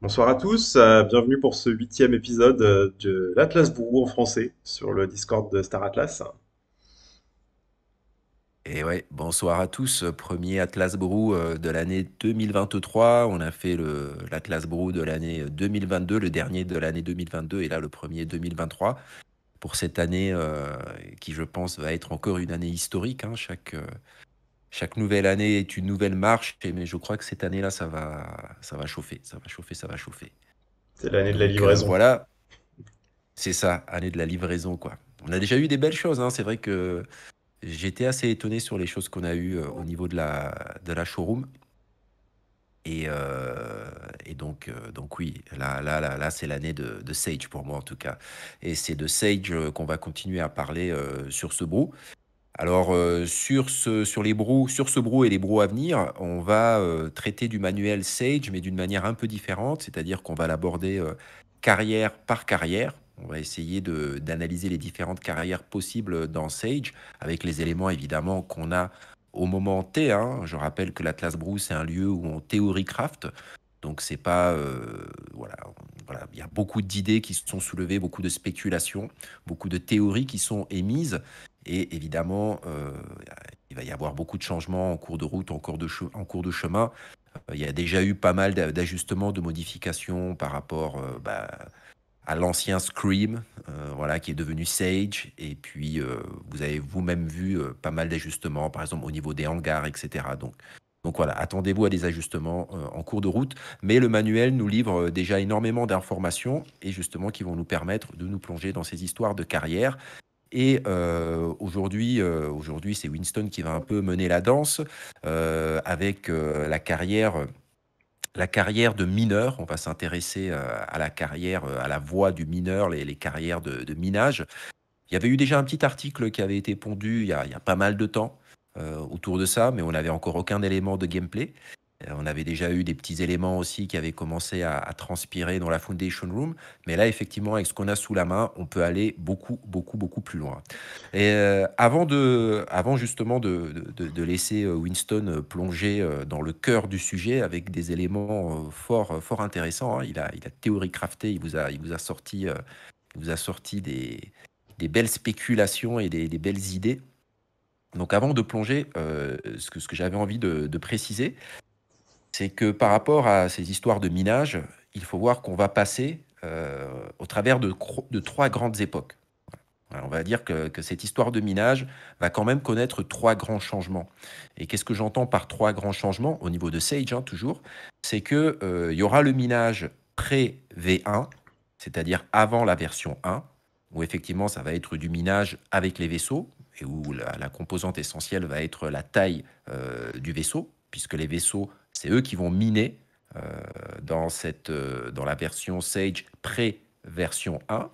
Bonsoir à tous, bienvenue pour ce huitième épisode de l'Atlas Brou en français sur le Discord de Star Atlas. Et ouais, bonsoir à tous. Premier Atlas Brew de l'année 2023. On a fait l'Atlas Brew de l'année 2022, le dernier de l'année 2022 et là le premier 2023. Pour cette année qui, je pense, va être encore une année historique, hein. Chaque nouvelle année est une nouvelle marche, mais je crois que cette année-là, ça va chauffer, ça va chauffer, ça va chauffer. C'est l'année de la Donc livraison. voilà, c'est ça, année de la livraison, quoi. On a déjà eu des belles choses, hein. C'est vrai que j'étais assez étonné sur les choses qu'on a eues au niveau de la showroom. Et, euh, donc oui, là c'est l'année de Sage pour moi en tout cas. Et c'est de Sage qu'on va continuer à parler sur ce brew. Alors sur les brews, sur ce brew et les brews à venir, on va traiter du manuel Sage, mais d'une manière un peu différente, c'est-à-dire qu'on va l'aborder carrière par carrière. On va essayer d'analyser les différentes carrières possibles dans Sage, avec les éléments évidemment qu'on a au moment T, hein. Je rappelle que l'Atlas Brew, c'est un lieu où on théorie craft. Donc c'est pas voilà, voilà, il y a beaucoup d'idées qui sont soulevées, beaucoup de spéculations, beaucoup de théories qui sont émises. Et évidemment, il va y avoir beaucoup de changements en cours de route, en cours de chemin. Il y a déjà eu pas mal d'ajustements, de modifications par rapport à l'ancien Scream, voilà, qui est devenu Sage. Et puis, vous avez vous-même vu pas mal d'ajustements, par exemple au niveau des hangars, etc. Donc voilà, attendez-vous à des ajustements en cours de route. Mais le manuel nous livre déjà énormément d'informations et justement qui vont nous permettre de nous plonger dans ces histoires de carrière. Et aujourd'hui, c'est Winston qui va un peu mener la danse avec la carrière de mineur. On va s'intéresser à la carrière, à la voie du mineur, les carrières de minage. Il y avait eu déjà un petit article qui avait été pondu il y a pas mal de temps autour de ça, mais on n'avait encore aucun élément de gameplay. On avait déjà eu des petits éléments aussi qui avaient commencé à transpirer dans la Foundation Room, mais là, effectivement, avec ce qu'on a sous la main, on peut aller beaucoup, beaucoup, beaucoup plus loin. Et avant justement de laisser Winston plonger dans le cœur du sujet avec des éléments fort intéressants, hein. Il a théorie crafté, il vous a sorti, il vous a sorti des belles spéculations et des belles idées. Donc avant de plonger, ce que j'avais envie de préciser, c'est que par rapport à ces histoires de minage, il faut voir qu'on va passer au travers de trois grandes époques. Voilà, on va dire que cette histoire de minage va quand même connaître trois grands changements. Et qu'est-ce que j'entends par trois grands changements au niveau de Sage, hein, toujours? C'est que il y aura le minage pré-V1, c'est-à-dire avant la version 1, où effectivement ça va être du minage avec les vaisseaux, et où la composante essentielle va être la taille du vaisseau, puisque les vaisseaux, c'est eux qui vont miner euh, dans la version Sage pré-version 1.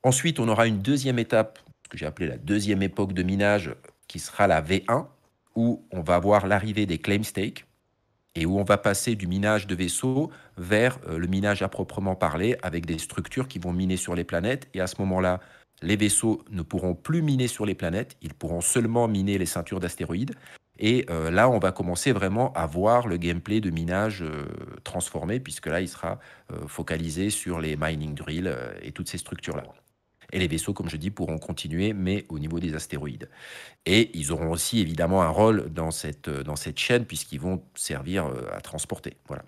Ensuite, on aura une deuxième étape, ce que j'ai appelé la deuxième époque de minage, qui sera la V1, où on va voir l'arrivée des claim stakes et où on va passer du minage de vaisseaux vers le minage à proprement parler, avec des structures qui vont miner sur les planètes. Et à ce moment-là, les vaisseaux ne pourront plus miner sur les planètes, ils pourront seulement miner les ceintures d'astéroïdes. Et là, on va commencer vraiment à voir le gameplay de minage transformé, puisque là, il sera focalisé sur les mining drills et toutes ces structures-là. Et les vaisseaux, comme je dis, pourront continuer, mais au niveau des astéroïdes. Et ils auront aussi évidemment un rôle dans cette chaîne, puisqu'ils vont servir à transporter. Voilà.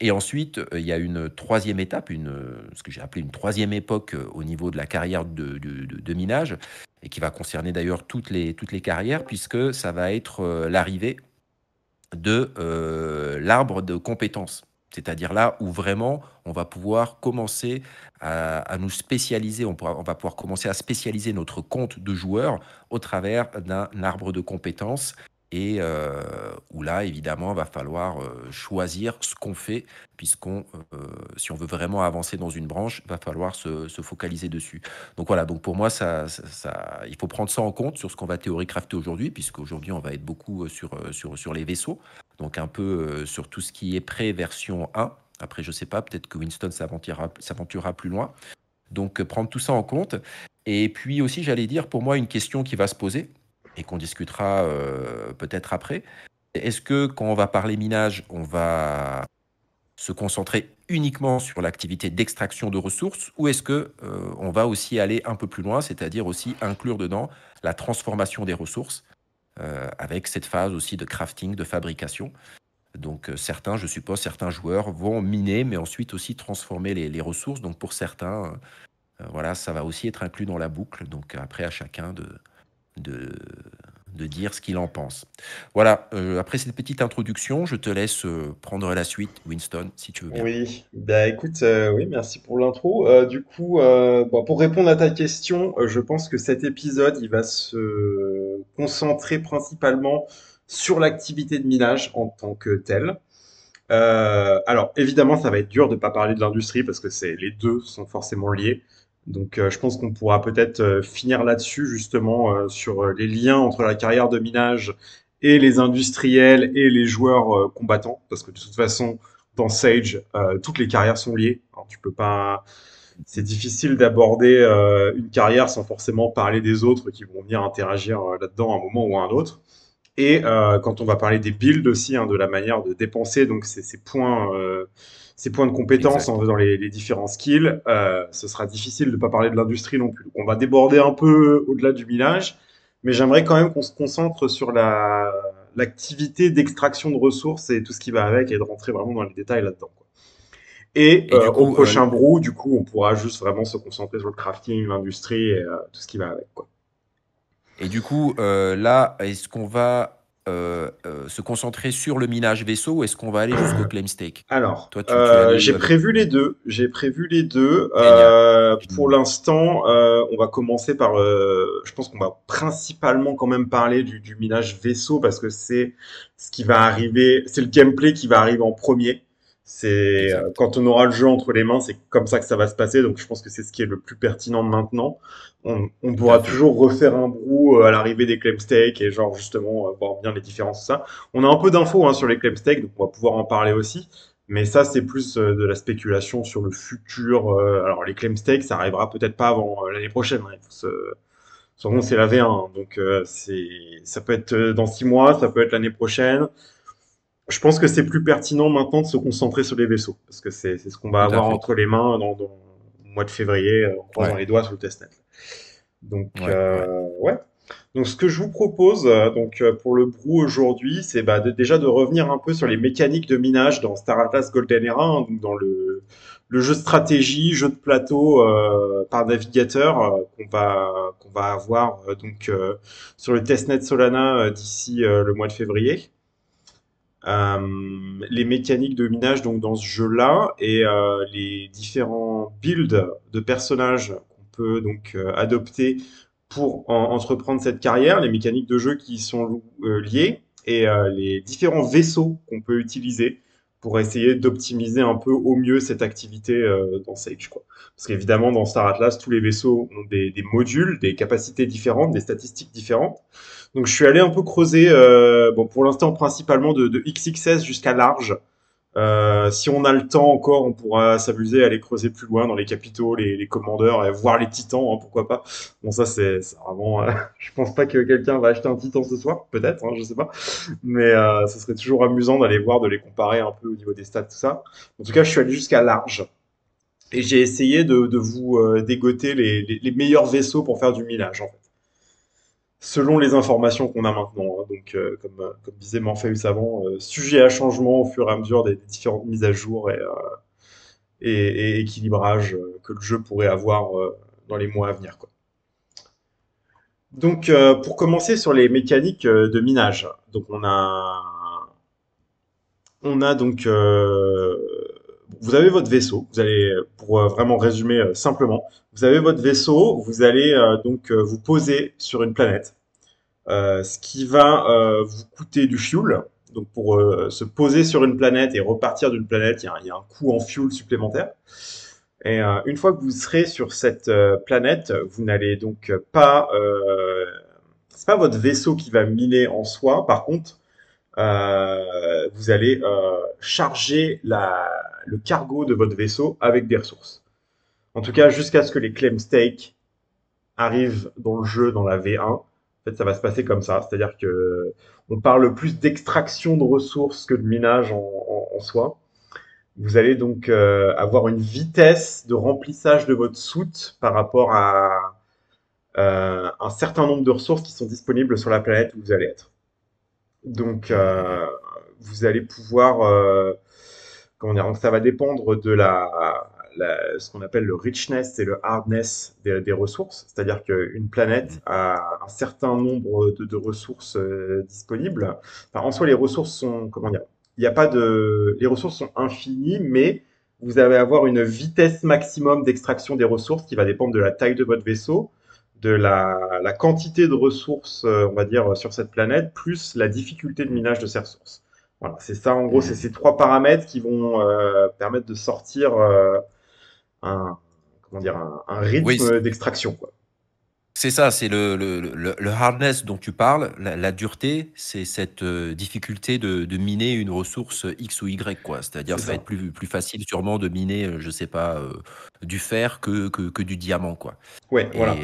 Et ensuite, il y a une troisième étape, ce que j'ai appelé une troisième époque au niveau de la carrière de minage, et qui va concerner d'ailleurs toutes les carrières, puisque ça va être l'arrivée de l'arbre de compétences. C'est-à-dire là où vraiment on va pouvoir commencer à nous spécialiser, on va pouvoir commencer à spécialiser notre compte de joueur au travers d'un arbre de compétences et où là évidemment va falloir choisir ce qu'on fait puisqu'on si on veut vraiment avancer dans une branche, va falloir se focaliser dessus. Donc voilà, donc pour moi il faut prendre ça en compte sur ce qu'on va théorie crafter aujourd'hui, puisqu'aujourd'hui on va être beaucoup sur les vaisseaux, donc un peu sur tout ce qui est pré-version 1. Après, je sais pas, peut-être que Winston s'aventurera plus loin. Donc, prendre tout ça en compte. Et puis aussi, j'allais dire, pour moi, une question qui va se poser et qu'on discutera peut-être après. Est-ce que quand on va parler minage, on va se concentrer uniquement sur l'activité d'extraction de ressources ou est-ce que on va aussi aller un peu plus loin, c'est-à-dire aussi inclure dedans la transformation des ressources avec cette phase aussi de crafting, de fabrication. Donc certains, je suppose, certains joueurs vont miner, mais ensuite aussi transformer les ressources. Donc pour certains, voilà, ça va aussi être inclus dans la boucle. Donc après, à chacun de, de dire ce qu'il en pense. Voilà, après cette petite introduction, je te laisse prendre la suite, Winston, si tu veux bien. Oui, bah écoute, oui, merci pour l'intro. Du coup, bon, pour répondre à ta question, je pense que cet épisode, il va se concentrer principalement sur l'activité de minage en tant que telle. Alors, évidemment, ça va être dur de pas parler de l'industrie parce que les deux sont forcément liés. Donc, je pense qu'on pourra peut-être finir là-dessus justement sur les liens entre la carrière de minage et les industriels et les joueurs combattants, parce que de toute façon, dans Sage, toutes les carrières sont liées. Alors, tu peux pas, c'est difficile d'aborder une carrière sans forcément parler des autres qui vont venir interagir là-dedans à un moment ou à un autre. Et quand on va parler des builds aussi, hein, de la manière de dépenser donc ces points de compétence en Exact. faisant les différents skills, ce sera difficile de ne pas parler de l'industrie non plus. Donc, on va déborder un peu au-delà du village, mais j'aimerais quand même qu'on se concentre sur l'activité d'extraction de ressources et tout ce qui va avec et de rentrer vraiment dans les détails là-dedans, quoi. Et Et du au coup, prochain brew, du coup, on pourra juste vraiment se concentrer sur le crafting, l'industrie et tout ce qui va avec, quoi. là, est-ce qu'on va se concentrer sur le minage vaisseau ou est-ce qu'on va aller jusqu'au claim stake? Alors, Toi, tu allais j'ai où avec... prévu les deux. J'ai prévu les deux. Génial. Pour Génial. l'instant, on va commencer par. Je pense qu'on va principalement quand même parler du minage vaisseau parce que c'est ce qui va arriver. C'est le gameplay qui va arriver en premier. C'est Exact. quand on aura le jeu entre les mains, c'est comme ça que ça va se passer. Donc, je pense que c'est ce qui est le plus pertinent maintenant. On Tout à pourra fait. toujours refaire un brew à l'arrivée des claim stakes et genre justement voir bien les différences, tout ça. On a un peu d'infos hein, sur les claim stakes, donc on va pouvoir en parler aussi. Mais ça, c'est plus de la spéculation sur le futur. Alors, les claim stakes, ça arrivera peut-être pas avant l'année prochaine, hein. Son nom, c'est la V1. Hein. Donc, ça peut être dans 6 mois, ça peut être l'année prochaine. Je pense que c'est plus pertinent maintenant de se concentrer sur les vaisseaux. Parce que c'est ce qu'on va Tout à avoir fait. entre les mains dans le mois de février, en croisant Ouais. les doigts sur le testnet. Donc, Ouais. Ouais. ouais. Donc, ce que je vous propose, pour le brew aujourd'hui, c'est bah, déjà de revenir un peu sur les mécaniques de minage dans Star Atlas Golden Era, hein, donc dans le jeu de stratégie, jeu de plateau par navigateur qu'on va avoir sur le testnet Solana d'ici le mois de février. Les mécaniques de minage donc dans ce jeu-là et les différents builds de personnages qu'on peut donc adopter pour entreprendre cette carrière, les mécaniques de jeu qui y sont liées et les différents vaisseaux qu'on peut utiliser pour essayer d'optimiser un peu au mieux cette activité dans Sage, quoi. Parce qu'évidemment, dans Star Atlas, tous les vaisseaux ont des modules, des capacités différentes, des statistiques différentes. Donc je suis allé un peu creuser, bon pour l'instant principalement de XXS jusqu'à large. Si on a le temps encore, on pourra s'amuser à aller creuser plus loin dans les capitaux, les commandeurs, et voir les titans, hein, pourquoi pas. Bon ça c'est vraiment, je pense pas que quelqu'un va acheter un titan ce soir, peut-être, hein, je sais pas. Mais ce serait toujours amusant d'aller voir, de les comparer un peu au niveau des stats, tout ça. En tout cas, je suis allé jusqu'à large. Et j'ai essayé de vous dégoter les meilleurs vaisseaux pour faire du minage, en fait, selon les informations qu'on a maintenant, hein. Donc, comme disait Morpheus avant, sujet à changement au fur et à mesure des différentes mises à jour et équilibrage que le jeu pourrait avoir dans les mois à venir, quoi. Donc, pour commencer sur les mécaniques de minage, donc on a donc vous avez votre vaisseau. Vous allez, pour vraiment résumer simplement, vous avez votre vaisseau. Vous allez vous poser sur une planète. Ce qui va vous coûter du fuel. Donc pour se poser sur une planète et repartir d'une planète, il y a un coût en fuel supplémentaire. Et une fois que vous serez sur cette planète, vous n'allez donc pas... c'est pas votre vaisseau qui va miner en soi. Par contre, vous allez charger le cargo de votre vaisseau avec des ressources. En tout cas, jusqu'à ce que les claim stakes arrive dans le jeu, dans la V1, en fait, ça va se passer comme ça. C'est-à-dire que on parle plus d'extraction de ressources que de minage en soi. Vous allez donc avoir une vitesse de remplissage de votre soute par rapport à un certain nombre de ressources qui sont disponibles sur la planète où vous allez être. Donc, Mm, mm, mm. vous allez pouvoir, comment dire, donc ça va dépendre de ce qu'on appelle le richness et le hardness des ressources. C'est-à-dire qu'une planète Mm. a un certain nombre de ressources disponibles. Enfin, en soi, les ressources sont, comment dire, il n'y a pas de, les ressources sont infinies, mais vous allez avoir une vitesse maximum d'extraction des ressources qui va dépendre de la taille de votre vaisseau, de la quantité de ressources, on va dire, sur cette planète, plus la difficulté de Mm. minage de ces ressources. Voilà, c'est ça, en gros, c'est Mm. ces trois paramètres qui vont permettre de sortir un, comment dire, un Oui, rythme d'extraction, quoi. c'est ça, c'est le hardness dont tu parles, la dureté, c'est cette difficulté de miner une ressource X ou Y, quoi. C'est-à-dire, C'est ça va ça. être plus facile sûrement de miner, je sais pas, du fer que du diamant, quoi. Ouais, voilà.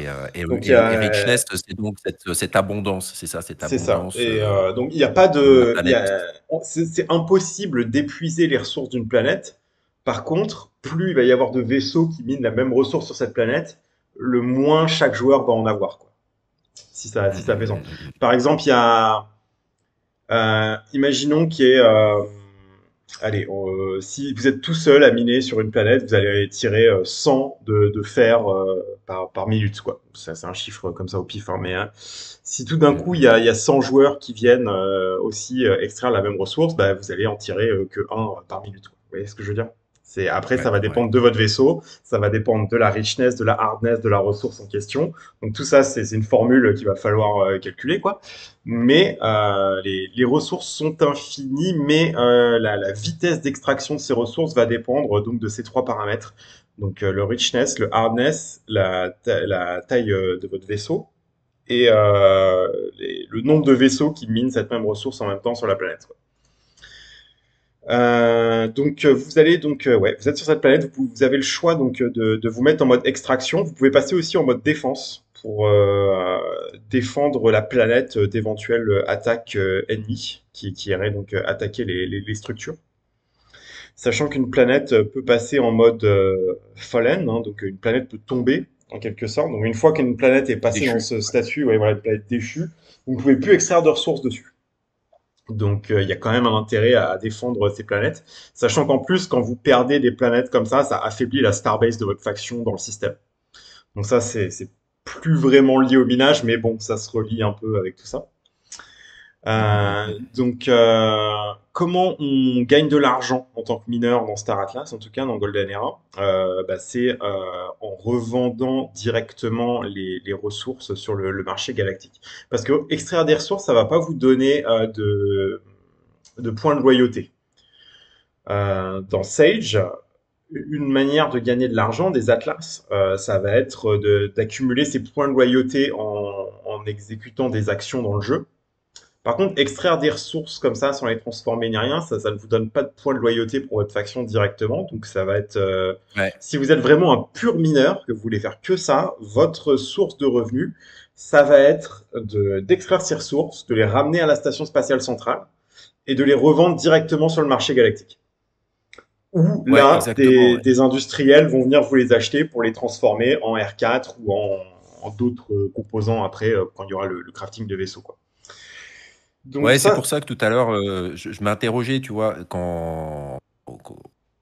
Donc il y Et a, richness, c'est donc cette abondance, c'est ça, cette c'est ça. abondance Et donc il n'y a pas dont la de, il y planète a, dispose. c'est impossible d'épuiser les ressources d'une planète. Par contre, plus il va y avoir de vaisseaux qui minent la même ressource sur cette planète, le moins chaque joueur va en avoir, quoi. Si ça fait sens. Par exemple, il y a, imaginons qu'il y ait, allez, si vous êtes tout seul à miner sur une planète, vous allez tirer 100 de fer par minute, quoi. Ça, c'est un chiffre comme ça au pif, hein, mais si tout d'un coup il y a 100 joueurs qui viennent aussi extraire la même ressource, bah, vous allez en tirer que un par minute, quoi. Vous voyez ce que je veux dire? C'est, après, ça Ouais, va ouais. dépendre de votre vaisseau, ça va dépendre de la richness, de la hardness, de la ressource en question. Donc tout ça, c'est une formule qu'il va falloir calculer, quoi. Mais les ressources sont infinies, mais la vitesse d'extraction de ces ressources va dépendre donc de ces trois paramètres. Donc le richness, le hardness, la taille de votre vaisseau et le nombre de vaisseaux qui minent cette même ressource en même temps sur la planète, quoi. Donc vous allez donc ouais, vous êtes sur cette planète, vous avez le choix donc de vous mettre en mode extraction. Vous pouvez passer aussi en mode défense pour défendre la planète d'éventuelles attaques ennemies qui iraient donc attaquer les structures. Sachant qu'une planète peut passer en mode fallen, hein, donc une planète peut tomber en quelque sorte. Donc une fois qu'une planète est passée dans Déchu. ce statut, ouais, voilà, une planète déchue, vous ne pouvez plus extraire de ressources dessus. Donc il y a quand même un intérêt à défendre ces planètes, sachant qu'en plus quand vous perdez des planètes comme ça affaiblit la starbase de votre faction dans le système. Donc ça c'est plus vraiment lié au minage, mais bon ça se relie un peu avec tout ça. Donc comment on gagne de l'argent en tant que mineur dans Star Atlas, en tout cas dans Golden Era, bah, c'est en revendant directement les ressources sur le marché galactique. Parce que extraire des ressources, ça va pas vous donner de points de loyauté. Dans Sage, une manière de gagner de l'argent des Atlas, ça va être d'accumuler ces points de loyauté en exécutant des actions dans le jeu. Par contre, extraire des ressources comme ça sans les transformer ni rien, ça ne vous donne pas de points de loyauté pour votre faction directement. Donc ça va être, Ouais. si vous êtes vraiment un pur mineur, que vous voulez faire que ça, votre source de revenus, ça va être d'extraire ces ressources, de les ramener à la station spatiale centrale et de les revendre directement sur le marché galactique. Ou Ouais, là, exactement. Ouais. des industriels vont venir vous les acheter pour les transformer en R4 ou en d'autres composants après quand il y aura le crafting de vaisseaux, quoi. Donc Ouais, c'est ça, pour ça que tout à l'heure, je m'interrogeais, tu vois, quand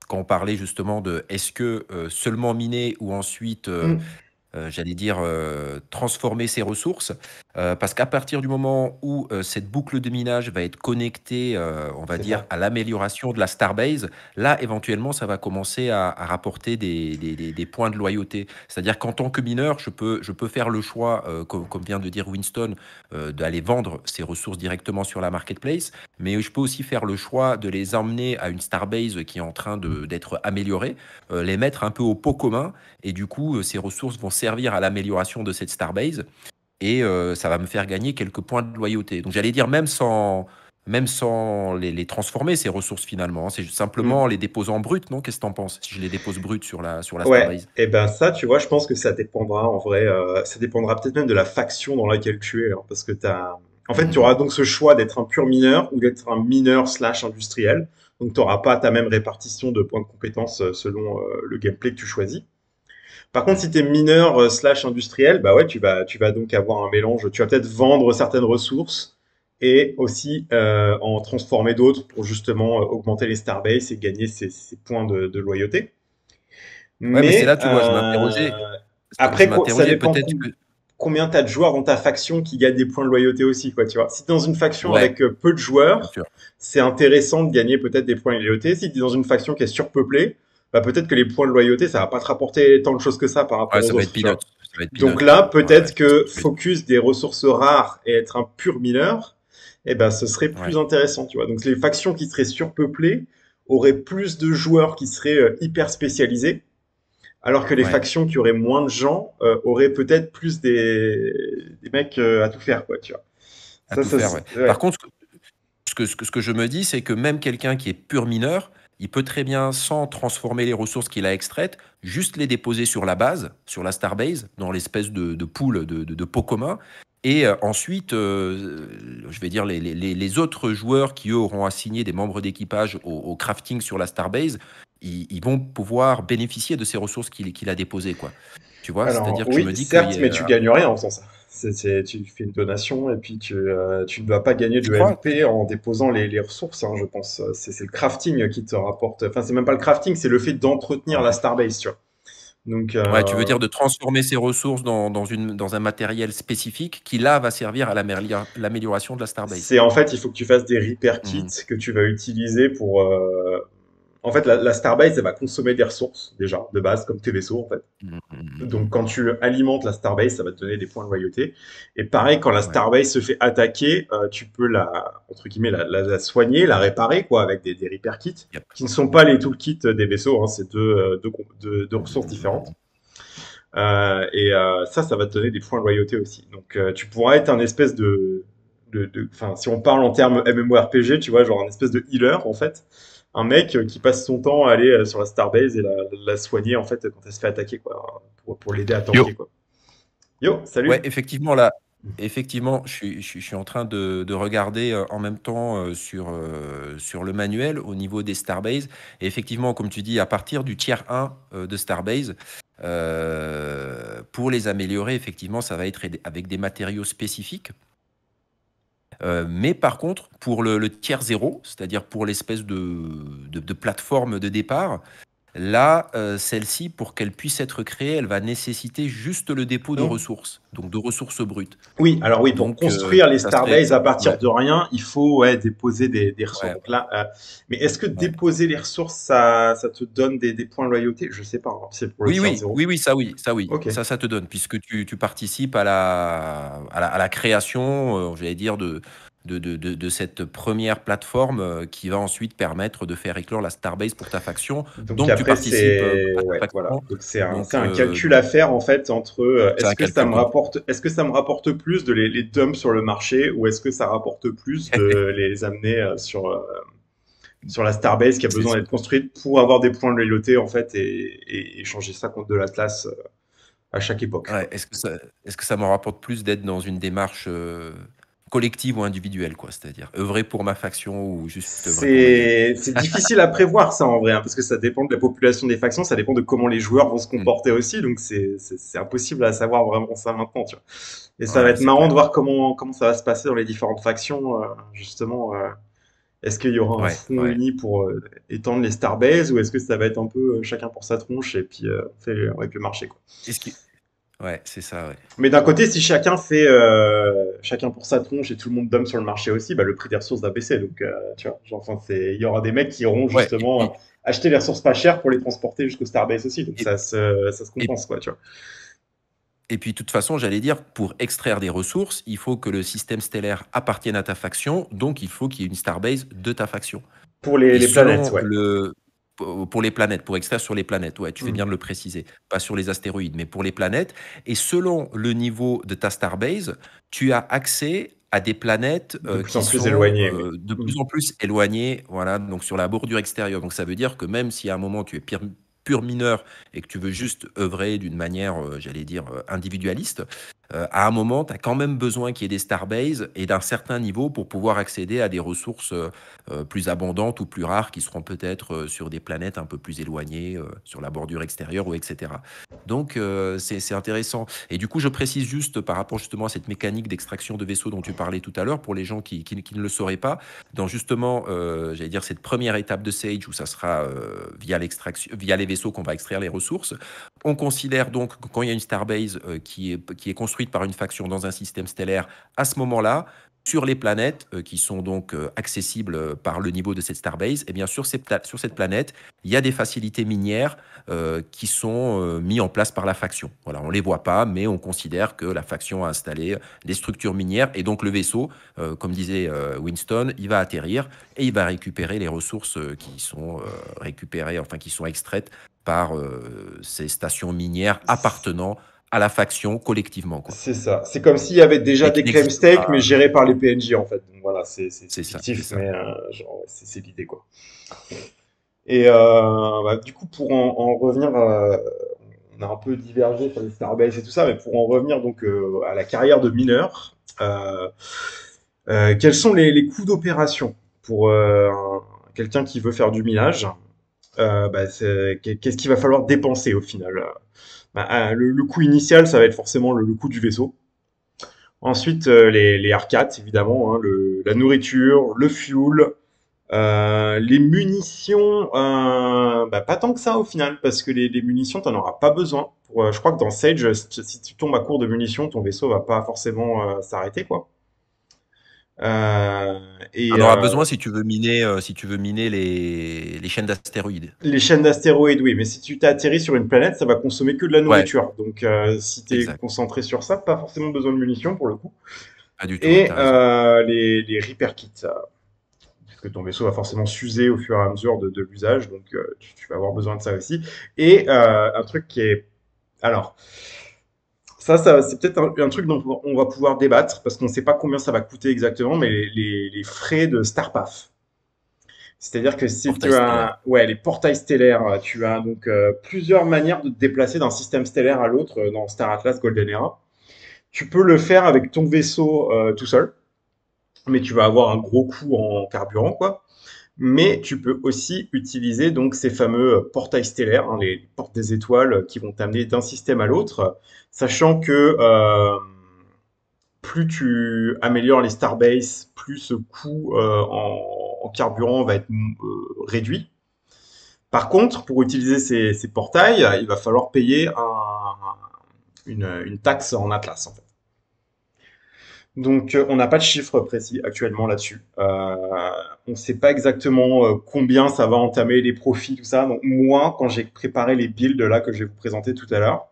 on parlait justement de est-ce que seulement miner ou ensuite hmm, j'allais dire, transformer ses ressources. Parce qu'à partir du moment où cette boucle de minage va être connectée, on va c'est dire, ça. à l'amélioration de la Starbase, là, éventuellement, ça va commencer à rapporter des points de loyauté. C'est-à-dire qu'en tant que mineur, je peux faire le choix, comme vient de dire Winston, d'aller vendre ces ressources directement sur la marketplace, mais je peux aussi faire le choix de les emmener à une Starbase qui est en train d'être améliorée, les mettre un peu au pot commun et du coup, ces ressources vont servir à l'amélioration de cette Starbase et ça va me faire gagner quelques points de loyauté. Donc j'allais dire même sans les transformer, ces ressources finalement, hein. C'est simplement Hmm. les déposer en brut, non? Qu'est-ce que t'en penses si je les dépose brut sur la Ouais, Starbase? et ben ça, tu vois, je pense que ça dépendra en vrai, ça dépendra peut-être même de la faction dans laquelle tu es, hein, parce que en fait, tu auras Mhm. donc ce choix d'être un pur mineur ou d'être un mineur slash industriel. Donc, tu n'auras pas ta même répartition de points de compétence selon le gameplay que tu choisis. Par contre, si tu es mineur slash industriel, bah ouais, tu vas donc avoir un mélange. Tu vas peut-être vendre certaines ressources et aussi en transformer d'autres pour justement augmenter les starbase et gagner ces points de loyauté. Ouais, mais c'est Mais là, tu vois, je m'interrogeais. Je après, ça m'interrogeais dépend peut-être que. combien tu as de joueurs dans ta faction qui gagnent des points de loyauté aussi, quoi, tu vois. Si tu es dans une faction Ouais, avec peu de bien joueurs, sûr. c'est intéressant de gagner peut-être des points de loyauté. Si tu es dans une faction qui est surpeuplée, bah peut-être que les points de loyauté, ça va pas te rapporter tant de choses que ça par rapport Ouais, aux ça va autres, être tu peanuts. vois. Ça va être Donc peanuts. là, Ouais, ouais, peut-être je vois ce que que tu veux dire. focus des ressources rares et être un pur mineur, eh ben, ce serait Ouais, plus intéressant, tu vois. Donc les factions qui seraient surpeuplées auraient plus de joueurs qui seraient hyper spécialisés, alors que les ouais, factions qui auraient moins de gens auraient peut-être plus des mecs à tout faire, quoi, tu vois. à tout faire, ouais. Par Ouais. contre, ce que je me dis, c'est que même quelqu'un qui est pur mineur, il peut très bien, sans transformer les ressources qu'il a extraites, juste les déposer sur la base, sur la Starbase, dans l'espèce de pool de pots communs. Et ensuite, je vais dire, les autres joueurs qui, eux, auront assigné des membres d'équipage au crafting sur la Starbase, ils vont pouvoir bénéficier de ces ressources qu'il a déposées, quoi. Tu vois, Alors c'est-à-dire que je oui, me dis qu'il certes, y mais tu a. gagnes rien en faisant ça. Tu fais une donation et puis tu ne dois pas gagner Tu de crois? MP en déposant les ressources, hein, je pense. C'est le crafting qui te rapporte. Enfin, c'est même pas le crafting, c'est le fait d'entretenir la Ouais. Starbase, tu vois. Donc, Ouais, tu veux dire de transformer ces ressources dans un matériel spécifique qui, là, va servir à l'amélioration de la Starbase. c'est en fait, il faut que tu fasses des repair kits Mhm, que tu vas utiliser pour. En fait, la Starbase, elle va consommer des ressources déjà de base, comme tes vaisseaux, en fait. mhm, mhm, Donc, mhm. quand tu alimentes la Starbase, ça va te donner des points de loyauté. Et pareil, quand la Ouais, Starbase se fait attaquer, tu peux entre guillemets, la soigner, la réparer, quoi, avec des repair kits, yep. qui ne sont pas les toolkits des vaisseaux, hein, c'est deux ressources différentes. Mhm. Ça va te donner des points de loyauté aussi. Donc, tu pourras être un espèce enfin, si on parle en termes MMORPG, tu vois, genre un espèce de healer, en fait. Un mec qui passe son temps à aller sur la Starbase et la soigner, en fait, quand elle se fait attaquer, quoi, pour l'aider à Yo. tanker, quoi. Yo, Ouais, salut! effectivement, là, effectivement, je suis en train de regarder en même temps sur le manuel au niveau des Starbase. Et effectivement, comme tu dis, à partir du tiers 1 de Starbase, pour les améliorer, effectivement, ça va être avec des matériaux spécifiques. Mais par contre, pour le tiers 0, c'est-à-dire pour l'espèce de plateforme de départ, là, celle-ci, pour qu'elle puisse être créée, elle va nécessiter juste le dépôt de Hmm. ressources, donc de ressources brutes. Oui, alors oui, pour Donc, construire les ça serait. Starbase à partir Ouais, de rien, il faut ouais, déposer des ressources. ouais, Donc là, mais est-ce que ouais. déposer les ressources, ça te donne des points de loyauté? Je sais pas, hein, c'est pour le Oui, tiers oui, zéro. oui, oui, ça, oui, ça, oui. Ok. Ça te donne, puisque tu participes à la création, j'allais dire, de cette première plateforme qui va ensuite permettre de faire éclore la Starbase pour ta faction. Donc Donc, tu après, participes à ta ouais, voilà. faction. Donc c'est Donc, un calcul à faire en fait entre c'est un calcul est-ce que ça me rapporte plus de les dump sur le marché ou est-ce que ça rapporte plus de les amener sur la Starbase qui a c'est besoin ça. d'être construite pour avoir des points de loyauté en fait et échanger ça contre de l'Atlas à chaque époque, Ouais, quoi. est-ce que ça me rapporte plus d'être dans une démarche collective ou individuelle, quoi? C'est-à-dire œuvrer pour ma faction ou juste œuvrer pour ma game? C'est difficile à prévoir ça en vrai, hein, parce que ça dépend de la population des factions, ça dépend de comment les joueurs vont se Hmm. comporter aussi, donc c'est impossible à savoir vraiment ça maintenant, tu vois. Et ça va Ouais, être c'est marrant de clair. voir comment ça va se passer dans les différentes factions, justement. Est-ce qu'il y aura un Ouais, front ouais. uni pour étendre les Starbase ou est-ce que ça va être un peu chacun pour sa tronche et puis on fait avec le marché, quoi. Est-ce que... Ouais, c'est ça, ouais. Mais d'un côté, si chacun fait chacun pour sa tronche et tout le monde dump sur le marché aussi, bah, le prix des ressources va baisser. Donc, tu vois, genre, enfin, il y aura des mecs qui iront Ouais, et justement puis, acheter les ressources pas chères pour les transporter jusqu'au Starbase aussi. Donc, et, ça se et, compense, quoi, tu vois. et puis, de toute façon, j'allais dire, pour extraire des ressources, il faut que le système stellaire appartienne à ta faction, donc il faut qu'il y ait une Starbase de ta faction. Pour Et les planètes, selon ouais. le... Pour les planètes, pour extraire sur les planètes, ouais, tu fais Mm. bien de le préciser, pas sur les astéroïdes, mais pour les planètes. Et selon le niveau de ta Starbase, tu as accès à des planètes De plus qui en plus sont éloigné, oui. de Mm. plus en plus éloignées, voilà, donc sur la bordure extérieure. Donc ça veut dire que même si à un moment tu es pur mineur et que tu veux juste œuvrer d'une manière, j'allais dire, individualiste, à un moment, tu as quand même besoin qu'il y ait des starbases et d'un certain niveau pour pouvoir accéder à des ressources plus abondantes ou plus rares qui seront peut-être sur des planètes un peu plus éloignées, sur la bordure extérieure ou etc. Donc, c'est intéressant. Et du coup, je précise juste par rapport justement à cette mécanique d'extraction de vaisseaux dont tu parlais tout à l'heure, pour les gens qui ne le sauraient pas, dans justement, j'allais dire, cette première étape de Sage où ça sera via l'extraction, via les vaisseaux qu'on va extraire les ressources, on considère donc que quand il y a une starbase qui est construite par une faction dans un système stellaire, à ce moment-là, sur les planètes qui sont donc accessibles par le niveau de cette starbase, et bien sur cette planète, il y a des facilités minières qui sont mises en place par la faction. Voilà, on ne les voit pas, mais on considère que la faction a installé des structures minières et donc le vaisseau, comme disait Winston, il va atterrir et il va récupérer les ressources qui sont récupérées, enfin qui sont extraites par ces stations minières appartenant à la faction collectivement, quoi. C'est ça. C'est comme s'il y avait déjà Et qui des claim n'existe stakes, mais pas. gérés par les PNJ, en fait. Donc voilà, c'est C'est ça, c'est fictif, ça. mais genre, ouais, c'est l'idée, quoi. Et bah, du coup, pour en revenir, on a un peu divergé sur les Starbase et tout ça, mais pour en revenir donc à la carrière de mineur, quels sont les coûts d'opération pour quelqu'un qui veut faire du minage? Bah, qu'est-ce qu'il va falloir dépenser au final? Bah, le coût initial, ça va être forcément le coût du vaisseau. Ensuite, les R4, évidemment, hein, la nourriture, le fuel, les munitions, bah, pas tant que ça au final, parce que les munitions, t'en auras pas besoin. Je crois que dans Sage, si tu tombes à court de munitions, ton vaisseau va pas forcément s'arrêter, quoi. Euh, On et aura euh, besoin si tu veux miner les chaînes d'astéroïdes. les chaînes d'astéroïdes, oui, mais si tu t'atterris sur une planète, ça va consommer que de la Ouais, nourriture. Donc, si t'es exact. concentré sur ça, pas forcément besoin de munitions pour le coup. Pas du tout, ouais, Et t'as raison. les repair kits, parce que ton vaisseau va forcément s'user au fur et à mesure de l'usage, donc tu vas avoir besoin de ça aussi. Et un truc qui est... Alors, ça c'est peut-être un truc dont on va pouvoir débattre, parce qu'on ne sait pas combien ça va coûter exactement, mais les frais de StarPath. C'est-à-dire que si Portail tu stellaire. as ouais, les portails stellaires, tu as donc plusieurs manières de te déplacer d'un système stellaire à l'autre dans Star Atlas Golden Era. Tu peux le faire avec ton vaisseau tout seul, mais tu vas avoir un gros coût en carburant, quoi. Mais tu peux aussi utiliser donc ces fameux portails stellaires, hein, les portes des étoiles qui vont t'amener d'un système à l'autre, sachant que plus tu améliores les starbases, plus ce coût en carburant va être réduit. Par contre, pour utiliser ces portails, il va falloir payer une taxe en Atlas, en fait. Donc, on n'a pas de chiffre précis actuellement là-dessus. On ne sait pas exactement combien ça va entamer les profits, tout ça. Donc, moi, quand j'ai préparé les builds là que je vais vous présenter tout à l'heure,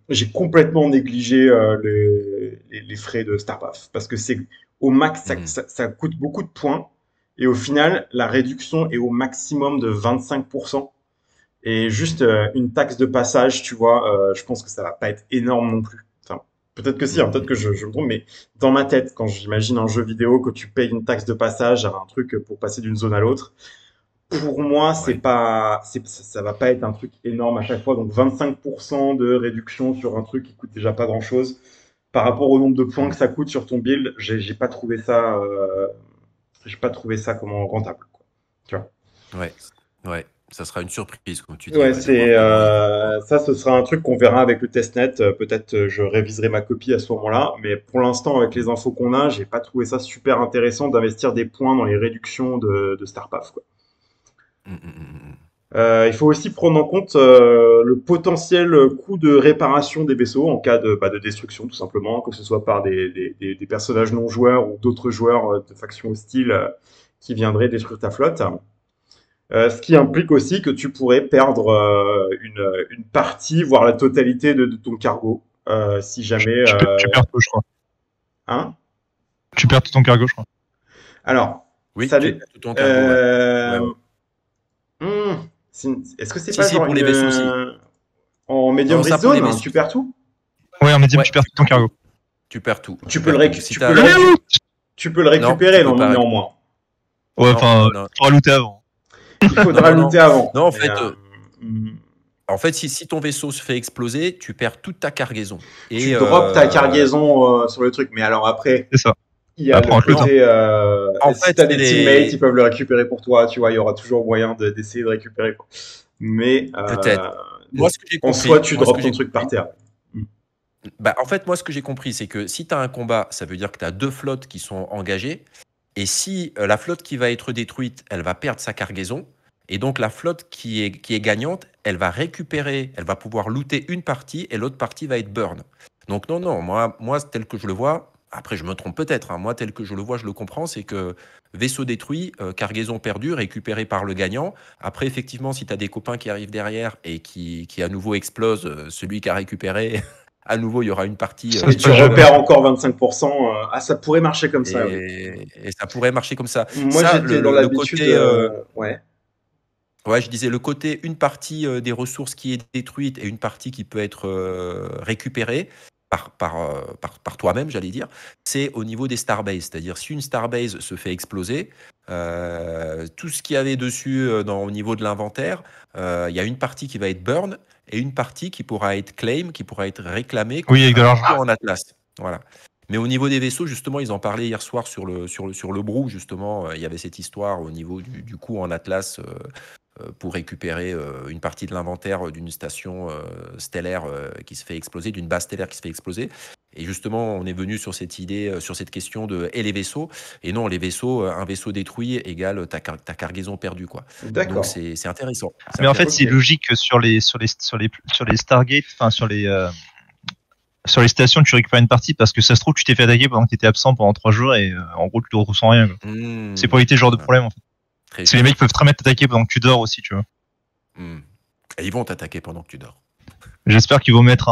j'ai complètement négligé les frais de StarPath parce que c'est au max, Mhm. ça coûte beaucoup de points et au final, la réduction est au maximum de 25%. Et juste une taxe de passage, tu vois, je pense que ça va pas être énorme non plus. Enfin, peut-être que si, hein, peut-être que Mhm. je me trompe, mais dans ma tête, quand j'imagine un jeu vidéo que tu payes une taxe de passage à un truc pour passer d'une zone à l'autre, pour moi, c'est Ouais. pas, ça va pas être un truc énorme à chaque fois. Donc 25% de réduction sur un truc qui coûte déjà pas grand-chose. Par rapport au nombre de points que Mhm. ça coûte sur ton build, j'ai pas trouvé ça comment rentable, quoi. Tu vois. Ouais. Ouais. Ça sera une surprise, comme tu dis, Ouais, ouais, de voir comment ils vont. ça, ce sera un truc qu'on verra avec le testnet. Peut-être je réviserai ma copie à ce moment-là, mais pour l'instant, avec les Mhm. infos qu'on a, j'ai pas trouvé ça super intéressant d'investir des points dans les réductions de StarPath, quoi. Mhm. Mhm. Il faut aussi prendre en compte le potentiel coût de réparation des vaisseaux en cas de destruction, tout simplement, que ce soit par des personnages non joueurs ou d'autres joueurs de factions hostiles qui viendraient détruire ta flotte. Ce qui implique aussi que tu pourrais perdre une partie, voire la totalité de ton cargo, si jamais... Tu perds tout, je crois. hein. Tu perds tout ton cargo, je crois. Alors, Oui, ça... tout ton cargo, ouais. Ouais, Euh, ouais. hmm, est-ce que c'est Si, pas si, genre pour les vaisseaux, si. en medium Non, ça risk pour les zone, hein, vaisseaux, tu si. perds tout? Ouais, en médium, Ouais, tu perds tu tout ton perds tout. cargo. Tu perds tout. Tu Tu peux perds tout. Si tu peux t'as. tu peux le Non, tu récupérer peux pas récupérer. néanmoins. Ouais, Non, enfin, non, non. faudra looter avant. Il Non, faudra non, non. looter avant. Non, en Mais, fait, hmm, En fait, si ton vaisseau se fait exploser, tu perds toute ta cargaison. Tu Et drops ta cargaison sur le truc, mais alors après, C'est ça. il y a Après, le on te le dit. côté, en si fait, t'as c'est des teammates, les ils peuvent le récupérer pour toi, tu vois, il y aura toujours moyen d'essayer de récupérer, quoi. Mais peut-être. Moi, ce que j'ai en soi, compris, tu moi, ce que drops ton j'ai truc par compris, terre. Mm. bah, en fait, moi, ce que j'ai compris, c'est que si tu as un combat, ça veut dire que tu as deux flottes qui sont engagées. Et si la flotte qui va être détruite, elle va perdre sa cargaison. Et donc, la flotte qui est gagnante, elle va récupérer, elle va pouvoir looter une partie et l'autre partie va être burn. Donc, non, non, moi, tel que je le vois, après, je me trompe peut-être, hein, moi, tel que je le vois, je le comprends, c'est que vaisseau détruit, cargaison perdue, récupérée par le gagnant. Après, effectivement, si tu as des copains qui arrivent derrière et qui à nouveau explosent, celui qui a récupéré, à nouveau, il y aura une partie Ça Et se tu passe jamais. repères encore 25%. Ah, ça pourrait marcher comme ça, oui. et ça pourrait marcher comme ça. Moi, Ça, j'étais dans le l'habitude. côté, Ouais. ouais, je disais le côté une partie des ressources qui est détruite et une partie qui peut être récupérée par toi-même, j'allais dire, c'est au niveau des starbases. C'est-à-dire, si une starbase se fait exploser, tout ce qu'il y avait dessus au niveau de l'inventaire, il y a une partie qui va être burn et une partie qui pourra être claim, qui pourra être réclamée Oui, contre avec de un l'argent. coup en Atlas. Voilà. Mais au niveau des vaisseaux, justement, ils en parlaient hier soir sur le Brou, justement. Il y avait cette histoire au niveau du coup en Atlas pour récupérer une partie de l'inventaire d'une station stellaire qui se fait exploser, d'une base stellaire qui se fait exploser. Et justement, on est venu sur cette idée, sur cette question de et les vaisseaux. Et non, les vaisseaux, un vaisseau détruit égale ta cargaison perdue, quoi. Donc D'accord. c'est intéressant. C'est Mais en fait, intéressant. c'est Ok. logique que sur les Stargate, enfin sur les stations, tu récupères une partie parce que ça se trouve, tu t'es fait attaquer pendant que tu étais absent pendant 3 jours et en gros, tu te retrouves sans rien, quoi. C'est pour éviter ce genre de Ouais, problème, en fait. très Parce que les juste. mecs peuvent très bien t'attaquer pendant que tu dors aussi, tu vois. Hmm. Et ils vont t'attaquer pendant que tu dors. J'espère qu'ils vont mettre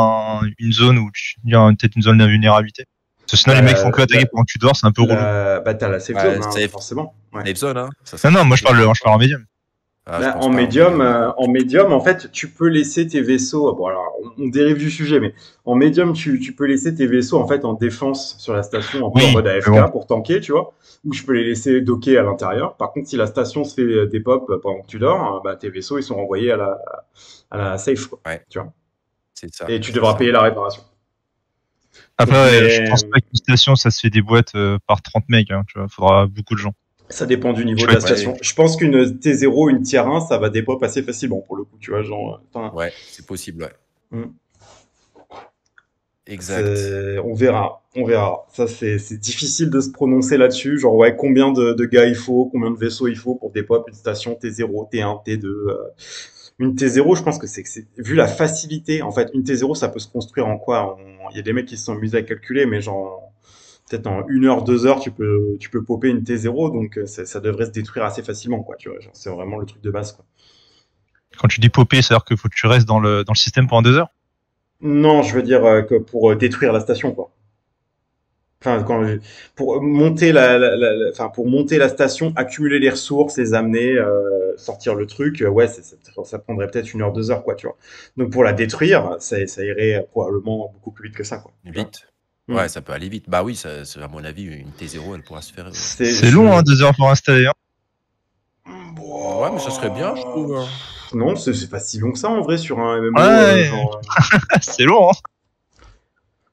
une zone où il y a peut-être une zone d'invulnérabilité. Parce que sinon, les mecs font que attaquer pendant que tu dors, c'est un peu relou. Bah, t'as la safe Ouais, zone, hein, safe, forcément. Ouais. safe zone, hein. Ça Non, sera non, pas moi, safe zone. je parle en médium. Ah, je Bah, pense pas en médium. en médium, en fait, tu peux laisser tes vaisseaux. Bon, alors, on dérive du sujet, mais en médium, tu peux laisser tes vaisseaux en fait en défense sur la station, un peu en Oui, mode mais bon. AFK pour tanker, tu vois. Ou je peux les laisser docker à l'intérieur. Par contre, si la station se fait des pop pendant que tu dors, bah, tes vaisseaux ils sont renvoyés à la safe, quoi. Ouais, Tu vois. c'est ça, Et tu c'est devras ça. payer la réparation. Après, Donc, ouais, je mais pense pas qu'une station, ça se fait des boîtes par 30 mecs, hein, tu vois. Faudra beaucoup de gens. ça dépend du Je niveau de vais la être- station. Ouais, Je pense qu'une T0, une tier 1, ça va dépop assez facilement pour le coup, tu vois, genre. ouais, c'est possible, ouais. Hmm. Exact. On verra, on verra. Ça, c'est difficile de se prononcer là-dessus. Genre, ouais, combien de gars il faut, combien de vaisseaux il faut pour dépop une station T0, T1, T2. Une T0, je pense que vu la facilité, en fait, une T0, ça peut se construire en quoi? Il y a des mecs qui se sont amusés à calculer, mais genre, peut-être en 1 heure, 2 heures, tu peux popper une T0, donc ça devrait se détruire assez facilement, quoi, tu vois. Genre, c'est vraiment le truc de base, quoi. Quand tu dis popper, c'est-à-dire qu'il faut que tu restes dans le système pendant 2 heures. Non, je veux dire que pour détruire la station, quoi. Enfin, pour monter enfin, pour monter la station, accumuler les ressources, les amener, sortir le truc, ouais, ça prendrait peut-être 1 heure, 2 heures, quoi, tu vois. Donc pour la détruire, ça irait probablement beaucoup plus vite que ça, quoi. Tu vois. Vite. Hmm. Ouais, ça peut aller vite. Bah oui, à mon avis, une T0, elle pourra se faire. C'est long, hein, 2 heures pour installer, hein. Ouais, mais ça serait bien, je trouve, hein. Non, c'est pas si long que ça en vrai sur un MMO, Ouais, genre. c'est long, hein.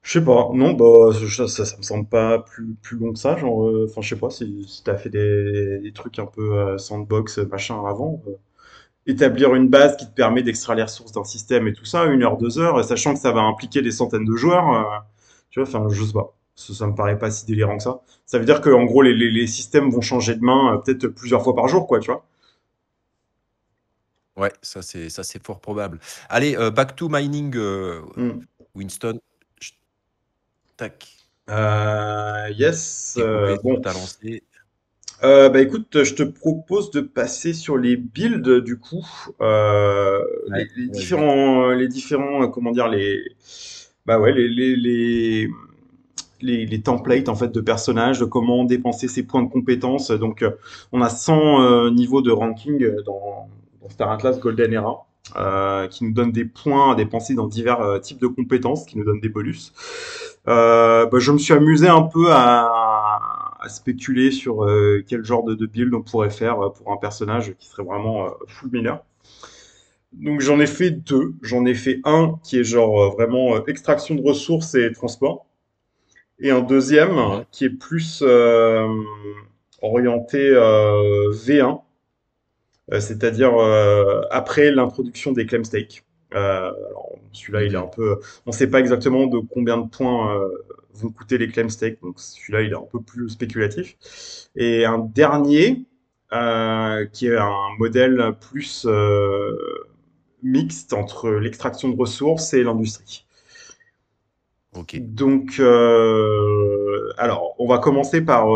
Je sais pas, non, bah ça me semble pas plus long que ça, genre. Enfin, je sais pas si t'as fait des trucs un peu sandbox machin avant. Établir une base qui te permet d'extraire les ressources d'un système et tout ça, 1 heure, 2 heures, sachant que ça va impliquer des centaines de joueurs, tu vois, enfin, je sais pas. Ça me paraît pas si délirant que ça. Ça veut dire que, en gros, les systèmes vont changer de main peut-être plusieurs fois par jour, quoi, tu vois. Ouais, ça c'est fort probable. Allez, back to mining, Hmm. Winston. Ch- Tac, Yes, t'es coupé, c'est toi bon. t'as lancé. Bah écoute, je te propose de passer sur les builds du coup. Ouais, vas-y. Les différents, comment dire, bah ouais, les templates en fait de personnages, de comment dépenser ses points de compétences. Donc, on a 100 niveaux de ranking dans Star Atlas Golden Era. Qui nous donne des points à dépenser dans divers types de compétences, qui nous donnent des bonus. Bah, je me suis amusé un peu à spéculer sur quel genre de build on pourrait faire pour un personnage qui serait vraiment full mineur. Donc j'en ai fait deux. J'en ai fait un qui est genre vraiment extraction de ressources et transport. Et un deuxième Mhm. qui est plus orienté V1, c'est-à-dire après l'introduction des claim stakes. Alors celui-là, il est un Mhm. peu, on ne sait pas exactement de combien de points vont coûter les claim stakes, donc celui-là, il est un peu plus spéculatif. Et un dernier qui est un modèle plus mixte entre l'extraction de ressources et l'industrie. Ok. Donc, alors, on va commencer par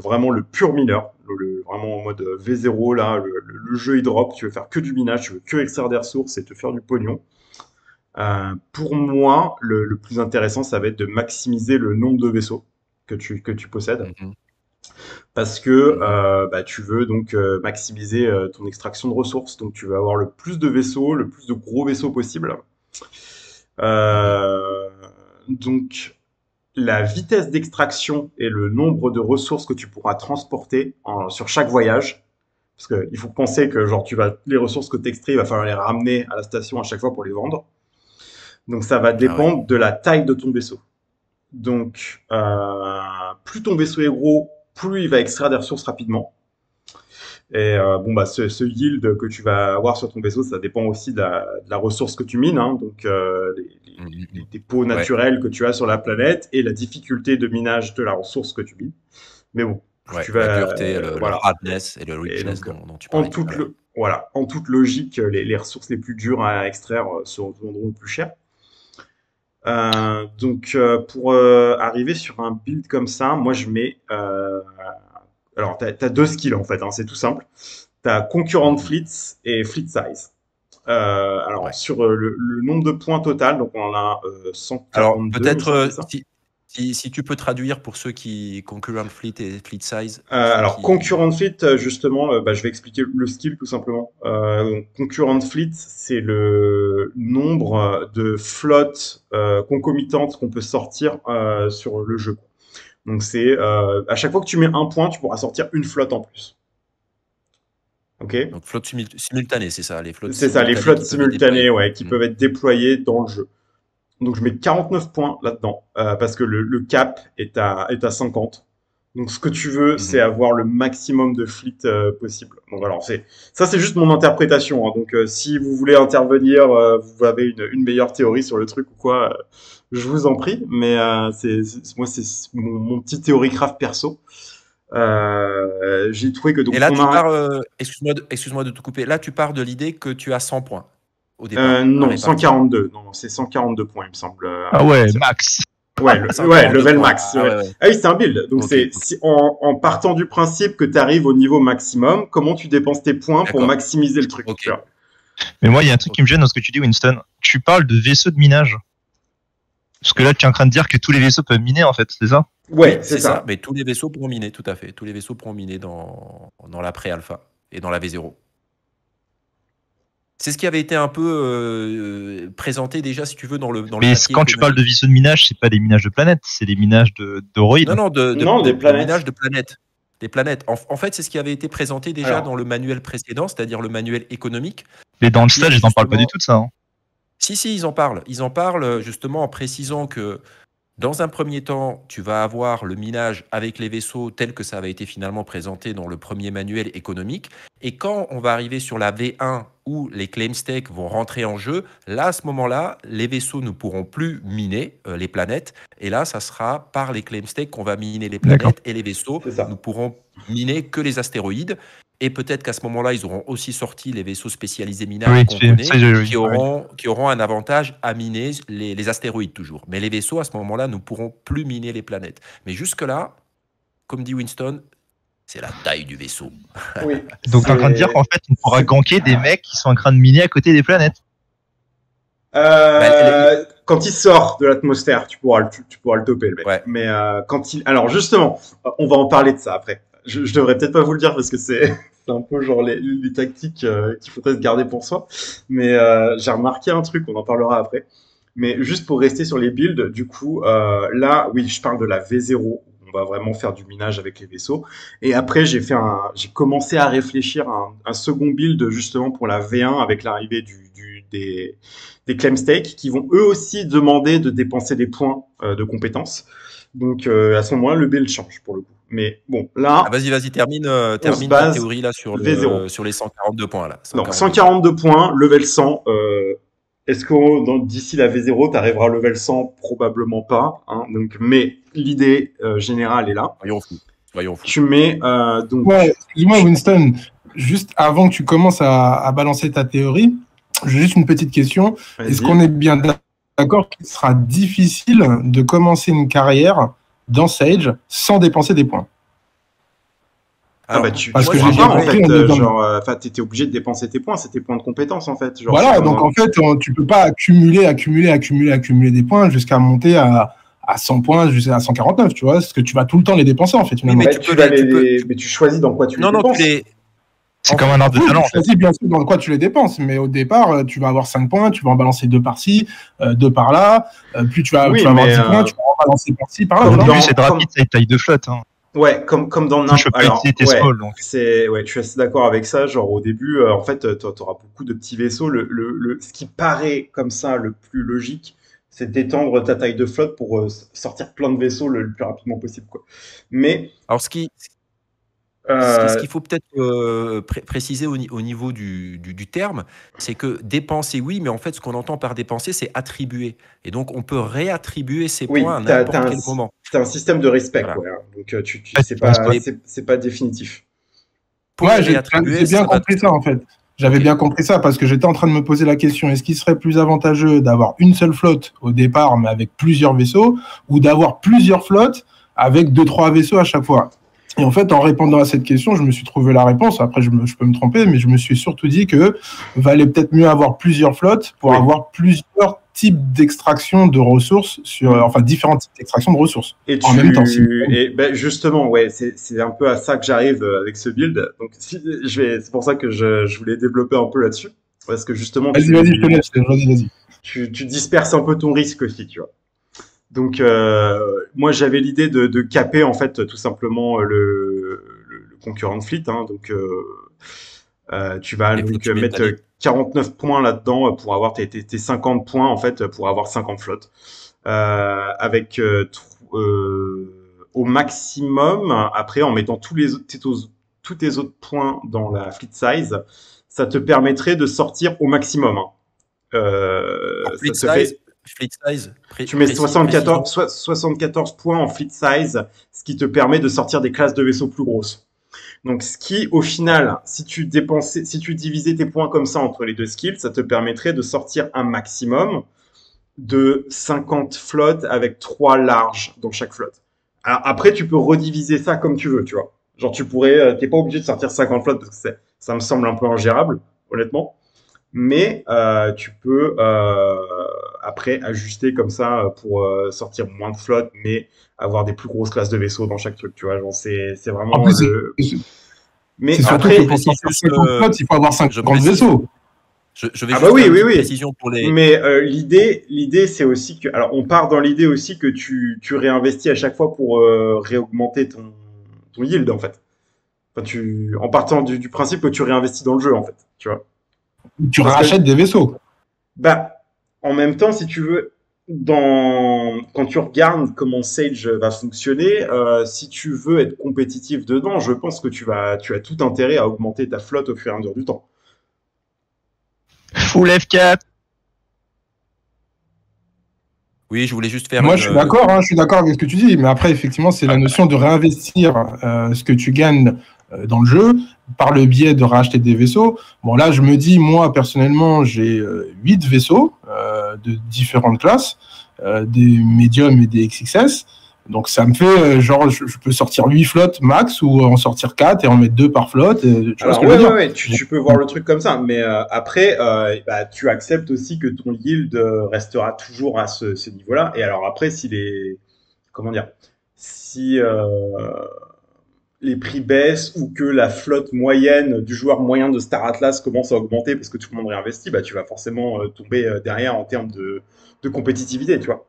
vraiment le pur mineur, vraiment en mode V0, là, le jeu il drop, tu veux faire que du minage, tu veux que extraire des ressources et te faire du pognon. Pour moi, le plus intéressant, ça va être de maximiser le nombre de vaisseaux que tu possèdes, Mhm. parce que Mhm. bah, tu veux donc maximiser ton extraction de ressources, donc tu veux avoir le plus de vaisseaux, le plus de gros vaisseaux possible. Mhm. Euh, donc, la vitesse d'extraction et le nombre de ressources que tu pourras transporter sur chaque voyage. Parce qu'il faut penser que genre les ressources que tu extrais, il va falloir les ramener à la station à chaque fois pour les vendre. Donc ça va Ah ouais. dépendre de la taille de ton vaisseau. Donc plus ton vaisseau est gros, plus il va extraire des ressources rapidement. Et bon bah ce yield que tu vas avoir sur ton vaisseau, ça dépend aussi de la ressource que tu mines, hein, donc les Mhm. dépôts Ouais. naturels que tu as sur la planète et la difficulté de minage de la ressource que tu mines. Mais bon, plus Ouais. tu La vas dureté, le voilà. hardness et le Et richness donc dont tu parlais tout à l'heure. voilà, en toute logique, les ressources les plus dures à extraire se vendront le plus cher. Donc pour arriver sur un build comme ça, moi je mets alors t'as deux skills en fait, hein, c'est tout simple. T'as Concurrent Mhm. Fleets et Fleet Size. Alors, Ouais. sur le nombre de points total, donc on en a Alors, 142, il me peut-être semble, c'est ça? si tu peux traduire pour ceux qui concurrent fleet et fleet size, pour ceux Alors, Concurrent qui. Fleet, justement, bah, je vais expliquer le skill tout simplement. Donc, Concurrent Ouais. Fleet, c'est le nombre de flottes concomitantes qu'on peut sortir sur le jeu. Donc, c'est à chaque fois que tu mets un point, tu pourras sortir une flotte en plus. Ok? Donc, flotte simultanée, c'est ça, les flottes C'est ça, les simultanées flottes qui peuvent être déployées. simultanées, ouais, qui Mhm. peuvent être déployées dans le jeu. Donc je mets 49 points là-dedans, parce que le cap est à 50. Donc ce que tu veux, c'est Mhm. avoir le maximum de fleet possible. Donc alors ça c'est juste mon interprétation, hein. Donc si vous voulez intervenir, vous avez une meilleure théorie sur le truc ou quoi, je vous en prie. Mais moi c'est mon petit théorie craft perso. J'ai trouvé que Et donc là, on tu a pars, excuse-moi de te couper, là, tu pars de l'idée que tu as 100 points au départ, à non répartir. 142, non c'est 142 points il me semble Ah à ouais, répartir. max. Ouais, ouais, 142 level points. max. Ah Ouais. ouais, ouais. Ah oui, c'est un build. Donc Ok, c'est ok. si en partant du principe que tu arrives au niveau maximum, comment tu dépenses tes points pour D'accord. maximiser le truc, Ok, tu vois. Mais moi, il y a un truc qui me ok. gêne dans ce que tu dis, Winston. Tu parles de vaisseaux de minage. Parce que là, tu es en train de dire que tous les vaisseaux peuvent miner, en fait, c'est ça? Ouais, Oui, c'est c'est ça, ça. mais tous les vaisseaux pourront miner, tout à fait. Tous les vaisseaux pourront miner dans la pré-alpha et dans la V0. C'est ce qui avait été un peu présenté déjà, si tu veux, dans le Mais papier quand tu parles de économique. vaisseaux de minage, c'est pas des minages de planètes, c'est des minages Non, d'oroïdes. non, de, de, Non, de, des de minage planètes. de planètes. Des planètes. En fait, c'est ce qui avait été présenté déjà dans Alors, le manuel précédent, c'est-à-dire le manuel économique, Mais dans le qui stage, était ils en parlent pas du justement. tout de ça, hein. Si, si, ils en parlent. Ils en parlent justement en précisant que dans un premier temps, tu vas avoir le minage avec les vaisseaux tel que ça avait été finalement présenté dans le premier manuel économique. Et quand on va arriver sur la V1 où les claim stakes vont rentrer en jeu, là, à ce moment-là, les vaisseaux ne pourront plus miner les planètes. Et là, ça sera par les claim stakes qu'on va miner les D'accord. planètes et les vaisseaux c'est ne ça. pourront miner que les astéroïdes. Et peut-être qu'à ce moment-là, ils auront aussi sorti les vaisseaux spécialisés minage Oui, qu'on connaît, ça, qui oui. auront un avantage à miner les astéroïdes toujours. Mais les vaisseaux, à ce moment-là, ne pourront plus miner les planètes. Mais jusque-là, comme dit Winston, c'est la taille du vaisseau. Oui, Donc, t'es en train de dire qu'en fait, on pourra ganker des mecs qui sont en train de miner à côté des planètes. Bah, Quand il sort de l'atmosphère, tu pourras le toper, le mec. ouais, Mais alors justement, on va en parler de ça après. Je devrais peut-être pas vous le dire parce que c'est c'est un peu genre les tactiques qu'il faudrait se garder pour soi. Mais j'ai remarqué un truc, on en parlera après. Mais juste pour rester sur les builds, du coup, là, oui, je parle de la V0. on va vraiment faire du minage avec les vaisseaux. Et après, j'ai commencé à réfléchir à un second build justement pour la V1 avec l'arrivée des claim stakes qui vont eux aussi demander de dépenser des points de compétences. Donc à ce moment-là, le build change pour le coup. Mais bon, là, Vas-y, termine se ta base théorie là sur V0. sur les 142 points là. Donc 142 points, level 100. Est-ce que d'ici la V0, tu arriveras level 100? Probablement pas. Hein, donc, mais l'idée générale est là. Voyons fou. Tu mets donc. Ouais, excuse-moi Winston, juste avant que tu commences à balancer ta théorie, j'ai juste une petite question. Est-ce qu'on est bien d'accord qu'il sera difficile de commencer une carrière dans Sage sans dépenser des points? Alors, tu parce que pourras j'ai pas, bien en compris, fait, genre, t'étais obligé de dépenser tes points, c'est tes points de compétence, en fait. Genre, voilà, donc en fait, tu peux pas accumuler des points jusqu'à monter à 100 points, jusqu'à 149, tu vois, parce que tu vas tout le temps les dépenser, en fait, finalement. Oui, mais tu choisis dans quoi tu les dépenses. C'est comme un arbre de talent. Tu choisis bien sûr dans quoi tu les dépenses, mais au départ, tu vas avoir 5 points, tu vas en balancer 2 par-ci, 2 par-là, puis tu vas avoir 10 points, tu vas en balancer par-ci, par-là. Au début, c'est rapide, ça taille de flotte. Hein. Ouais, comme dans n'importe quel. Ouais, je suis assez d'accord avec ça. Genre au début, en fait, tu auras beaucoup de petits vaisseaux. Ce qui paraît comme ça le plus logique, c'est d'étendre ta taille de flotte pour sortir plein de vaisseaux le plus rapidement possible, quoi. Mais alors ce qu'il faut peut-être préciser au niveau du terme, c'est que dépenser, oui, mais en fait, ce qu'on entend par dépenser, c'est attribuer. Et donc, on peut réattribuer ces points à n'importe quel moment. C'est un système de respect, voilà. quoi. Donc, c'est pas définitif. Ouais, j'ai bien compris ça, en fait. J'avais bien compris ça parce que j'étais en train de me poser la question, est-ce qu'il serait plus avantageux d'avoir une seule flotte au départ, mais avec plusieurs vaisseaux, ou d'avoir plusieurs flottes avec 2-3 vaisseaux à chaque fois? Et en fait, en répondant à cette question, je me suis trouvé la réponse. Après, je peux me tromper, mais je me suis surtout dit que valait peut-être mieux avoir plusieurs flottes pour avoir plusieurs types d'extraction de ressources enfin différents types d'extraction de ressources en même temps. Et ben justement, ouais, c'est un peu à ça que j'arrive avec ce build. Donc c'est pour ça que je voulais développer un peu là-dessus, parce que justement, vas-y, je te laisse. Vas-y. Tu disperses un peu ton risque aussi, tu vois. Donc moi j'avais l'idée de caper en fait tout simplement le concurrent fleet, hein. Donc tu vas donc mettre 49 points là-dedans pour avoir tes 50 points en fait pour avoir 50 flottes avec au maximum. Après en mettant tous tes autres points dans la fleet size, ça te permettrait de sortir au maximum, hein. Fleet size, tu mets 74 points en fleet size, ce qui te permet de sortir des classes de vaisseaux plus grosses. Donc, ce qui, au final, si tu divisais tes points comme ça entre les deux skills, ça te permettrait de sortir un maximum de 50 flottes avec 3 larges dans chaque flotte. Alors, après, tu peux rediviser ça comme tu veux, tu vois. Genre, t'es pas obligé de sortir 50 flottes parce que ça me semble un peu ingérable, honnêtement. Mais tu peux après ajuster comme ça pour sortir moins de flotte, mais avoir des plus grosses classes de vaisseaux dans chaque truc, tu vois. Genre c'est vraiment mais c'est surtout que pour sortir 50 flottes, il faut avoir 50 vaisseaux. Je vais juste faire une précision pour les. Mais l'idée c'est aussi que, alors on part dans l'idée aussi que tu réinvestis à chaque fois pour réaugmenter ton yield en fait. Enfin, en partant du principe que tu réinvestis dans le jeu en fait, tu vois. Tu rachètes des vaisseaux. Bah, en même temps, si tu veux, quand tu regardes comment Sage va fonctionner, si tu veux être compétitif dedans, je pense que tu as tout intérêt à augmenter ta flotte au fur et à mesure du temps. Full F4. Oui, je voulais juste faire. Moi, je suis d'accord avec ce que tu dis, mais après, effectivement, c'est la notion de réinvestir ce que tu gagnes dans le jeu par le biais de racheter des vaisseaux. Bon, là, je me dis, moi, personnellement, j'ai 8 vaisseaux de différentes classes, des médiums et des XXS. Donc, ça me fait, genre, je peux sortir 8 flottes max ou en sortir 4 et en mettre 2 par flotte. Tu vois ce que je veux dire ? Ouais, tu peux voir le truc comme ça. Mais après, tu acceptes aussi que ton yield restera toujours à ce niveau-là. Et alors après, si les prix baissent ou que la flotte moyenne du joueur moyen de Star Atlas commence à augmenter parce que tout le monde réinvestit, tu vas forcément tomber derrière en termes de compétitivité, tu vois.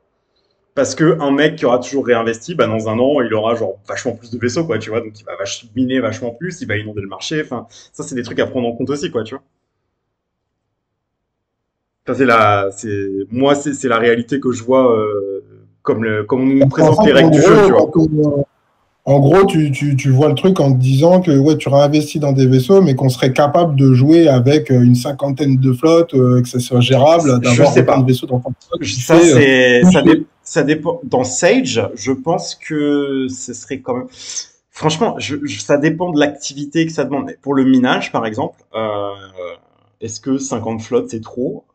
Parce que un mec qui aura toujours réinvesti, bah, dans un an, il aura genre vachement plus de vaisseaux, quoi, tu vois. Donc il va miner vachement plus, il va inonder le marché. Enfin, ça, c'est des trucs à prendre en compte aussi, quoi, tu vois. Ça, moi, c'est la réalité que je vois, comme on nous En présente les fait, règles du jeu, tu vois. en gros, tu vois le truc en te disant que ouais, tu réinvestis dans des vaisseaux, mais qu'on serait capable de jouer avec une cinquantaine de flottes, que ça soit gérable, Je d'avoir sais autant de pas. vaisseaux dans ton flotte qui Ça, fait ça dépend. Dans Sage, je pense que ce serait quand même. Franchement, ça dépend de l'activité que ça demande. Mais pour le minage, par exemple, est-ce que 50 flottes c'est trop?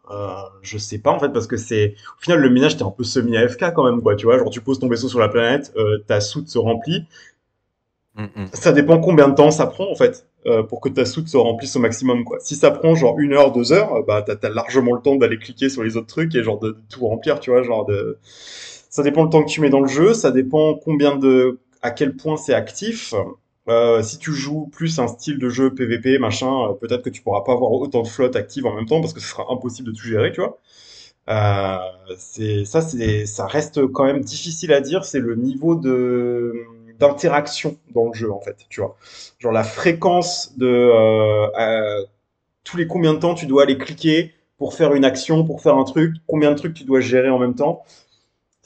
Je sais pas en fait parce que au final le minage t'es un peu semi AFK quand même quoi, tu vois, genre tu poses ton vaisseau sur la planète, ta soute se remplit. Ça dépend combien de temps ça prend en fait pour que ta soute se remplisse au maximum quoi. Si ça prend genre 1 heure, 2 heures, bah t'as largement le temps d'aller cliquer sur les autres trucs et genre de tout remplir, tu vois, genre de. Ça dépend le temps que tu mets dans le jeu, ça dépend à quel point c'est actif. Si tu joues plus un style de jeu PVP, machin, peut-être que tu pourras pas avoir autant de flottes actives en même temps parce que ce sera impossible de tout gérer, tu vois. Euh, ça reste quand même difficile à dire. C'est le niveau d'interaction dans le jeu en fait, tu vois. Genre la fréquence tous les combien de temps tu dois aller cliquer pour faire une action, pour faire un truc, combien de trucs tu dois gérer en même temps.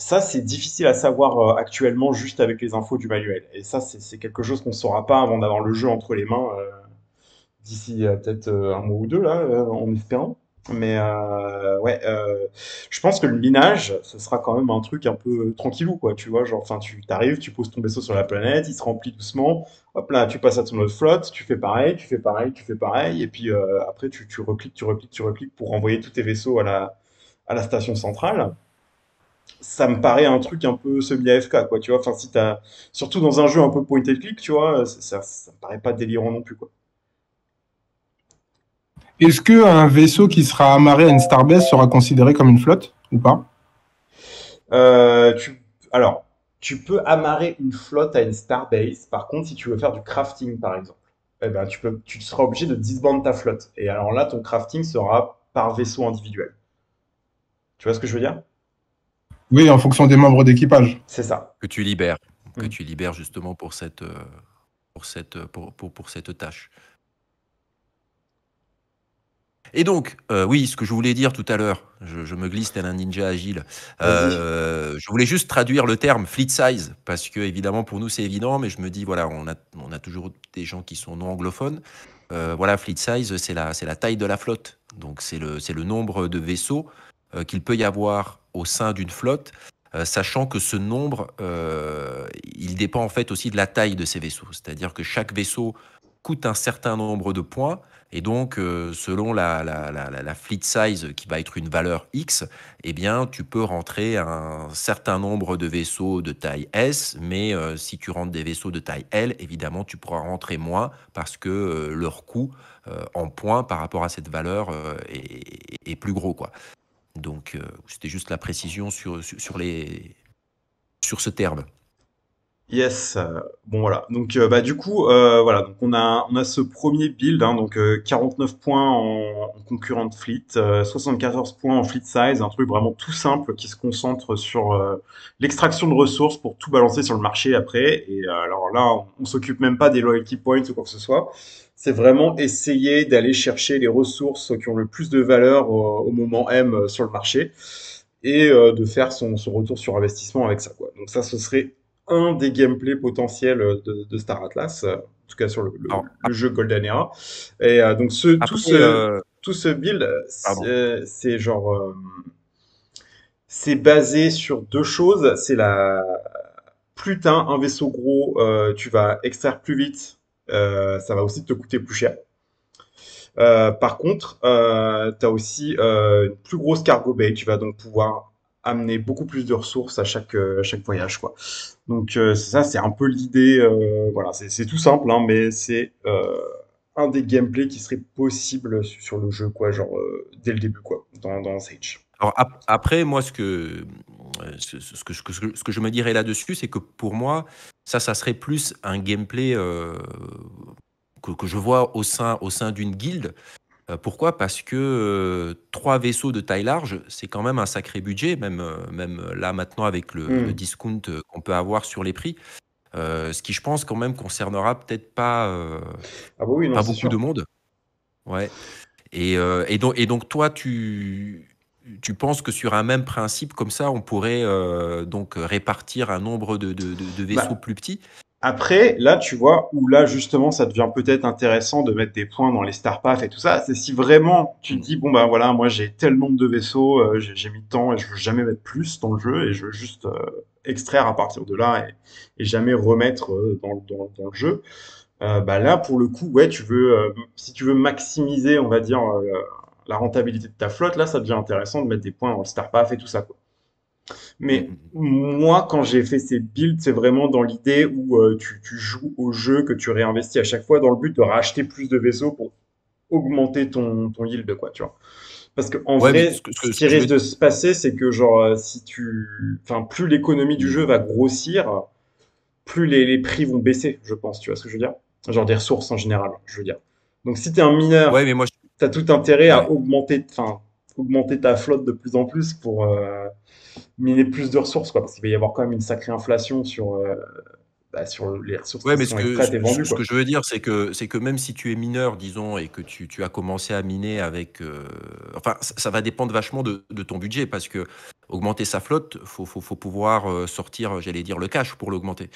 Ça, c'est difficile à savoir actuellement juste avec les infos du manuel. Et ça, c'est quelque chose qu'on ne saura pas avant d'avoir le jeu entre les mains d'ici peut-être un mois ou deux, là, en espérant. Mais ouais, je pense que le minage, ce sera quand même un truc un peu tranquillou, quoi. Tu vois, genre, enfin, tu t'arrives, tu poses ton vaisseau sur la planète, il se remplit doucement. Hop là, tu passes à ton autre flotte, tu fais pareil, tu fais pareil, tu fais pareil. Et puis après, tu recliques, tu recliques, tu recliques pour renvoyer tous tes vaisseaux à la station centrale. Ça me paraît un truc un peu semi-AFK, quoi, tu vois. Enfin, si t'as, surtout dans un jeu un peu point and click, tu vois, ça me paraît pas délirant non plus, quoi. est-ce qu'un vaisseau qui sera amarré à une starbase sera considéré comme une flotte ou pas? Euh, tu, alors, tu peux amarrer une flotte à une starbase. Par contre, si tu veux faire du crafting, par exemple, eh ben, tu seras obligé de disband ta flotte. Et alors là, ton crafting sera par vaisseau individuel. Tu vois ce que je veux dire? Oui, en fonction des membres d'équipage. C'est ça. Que tu libères. Que Mm. tu libères justement pour cette tâche. Et donc, oui, ce que je voulais dire tout à l'heure, je me glisse tel un ninja agile. Vas-y. Je voulais juste traduire le terme fleet size, parce que évidemment pour nous c'est évident, mais je me dis, voilà, on a toujours des gens qui sont non anglophones. Voilà, fleet size, c'est la taille de la flotte. Donc c'est le nombre de vaisseaux qu'il peut y avoir au sein d'une flotte, sachant que ce nombre, il dépend en fait aussi de la taille de ces vaisseaux. C'est-à-dire que chaque vaisseau coûte un certain nombre de points. Et donc, selon la fleet size, qui va être une valeur X, eh bien, tu peux rentrer un certain nombre de vaisseaux de taille S, mais si tu rentres des vaisseaux de taille L, évidemment, tu pourras rentrer moins parce que leur coût en points par rapport à cette valeur est plus gros, quoi. Donc, c'était juste la précision sur ce terme. Yes, bon voilà. Donc bah du coup voilà, donc on a ce premier build hein, donc 49 points en concurrent fleet, 74 points en fleet size, un truc vraiment tout simple qui se concentre sur l'extraction de ressources pour tout balancer sur le marché après et alors là on s'occupe même pas des loyalty points ou quoi que ce soit. C'est vraiment essayer d'aller chercher les ressources qui ont le plus de valeur au moment M sur le marché et de faire son retour sur investissement avec ça quoi. Donc ça ce serait un des gameplays potentiels de Star Atlas, en tout cas sur Alors, le jeu Golden Era. Et donc après, tout ce build, pardon. c'est genre, c'est basé sur deux choses. Plus t'as un vaisseau gros, tu vas extraire plus vite. Ça va aussi te coûter plus cher. Par contre, tu as aussi une plus grosse cargo bay. Tu vas donc pouvoir amener beaucoup plus de ressources à chaque voyage, quoi. Donc ça, c'est un peu l'idée. Voilà, c'est tout simple, hein, mais c'est un des gameplays qui serait possible sur le jeu, quoi, genre dès le début, quoi, dans Sage. Alors après, moi, ce que je me dirais là-dessus, c'est que pour moi, ça serait plus un gameplay que je vois au sein d'une guilde. Pourquoi? Parce que 3 vaisseaux de taille large, c'est quand même un sacré budget, même là maintenant avec le discount qu'on peut avoir sur les prix. Ce qui, je pense, quand même concernera peut-être Ah bah oui, non, pas c'est beaucoup de sûr. monde. Ouais. Et donc toi, tu penses que sur un même principe comme ça, on pourrait donc répartir un nombre de vaisseaux Bah, plus petits? après, là, tu vois, où là, justement, ça devient peut-être intéressant de mettre des points dans les Star Path et tout ça, c'est si vraiment tu te Mm. dis, bon, bah voilà, moi j'ai tel nombre de vaisseaux, j'ai mis tant et je veux jamais mettre plus dans le jeu et je veux juste extraire à partir de là et jamais remettre dans le jeu. Bah là, pour le coup, ouais, si tu veux maximiser, on va dire, la rentabilité de ta flotte, là, ça devient intéressant de mettre des points dans le Star Path et tout ça, quoi. Mm, Mais mm. moi, quand j'ai fait ces builds, c'est vraiment dans l'idée où tu joues au jeu que tu réinvestis à chaque fois dans le but de racheter plus de vaisseaux pour augmenter ton yield, quoi, tu vois. Parce que en Ouais, mais vrai, ce ce qui que je risque veux... de se passer, c'est que genre, si enfin, plus l'économie du jeu Mm. va grossir, plus les prix vont baisser, je pense, tu vois ce que je veux dire? Genre des ressources en général, je veux dire. Donc si t'es un Ouais, mineur, mais moi, t'as tout intérêt à ouais. augmenter ta flotte de plus en plus pour miner plus de ressources, quoi, parce qu'il va y avoir quand même une sacrée inflation sur les ressources Ouais, qui mais sont extraites et vendues, ce quoi. que je veux dire, c'est que même si tu es mineur, disons, et que tu as commencé à miner avec, enfin, ça va dépendre vachement de ton budget, parce que augmenter sa flotte, faut pouvoir sortir, j'allais dire, le cash pour l'augmenter.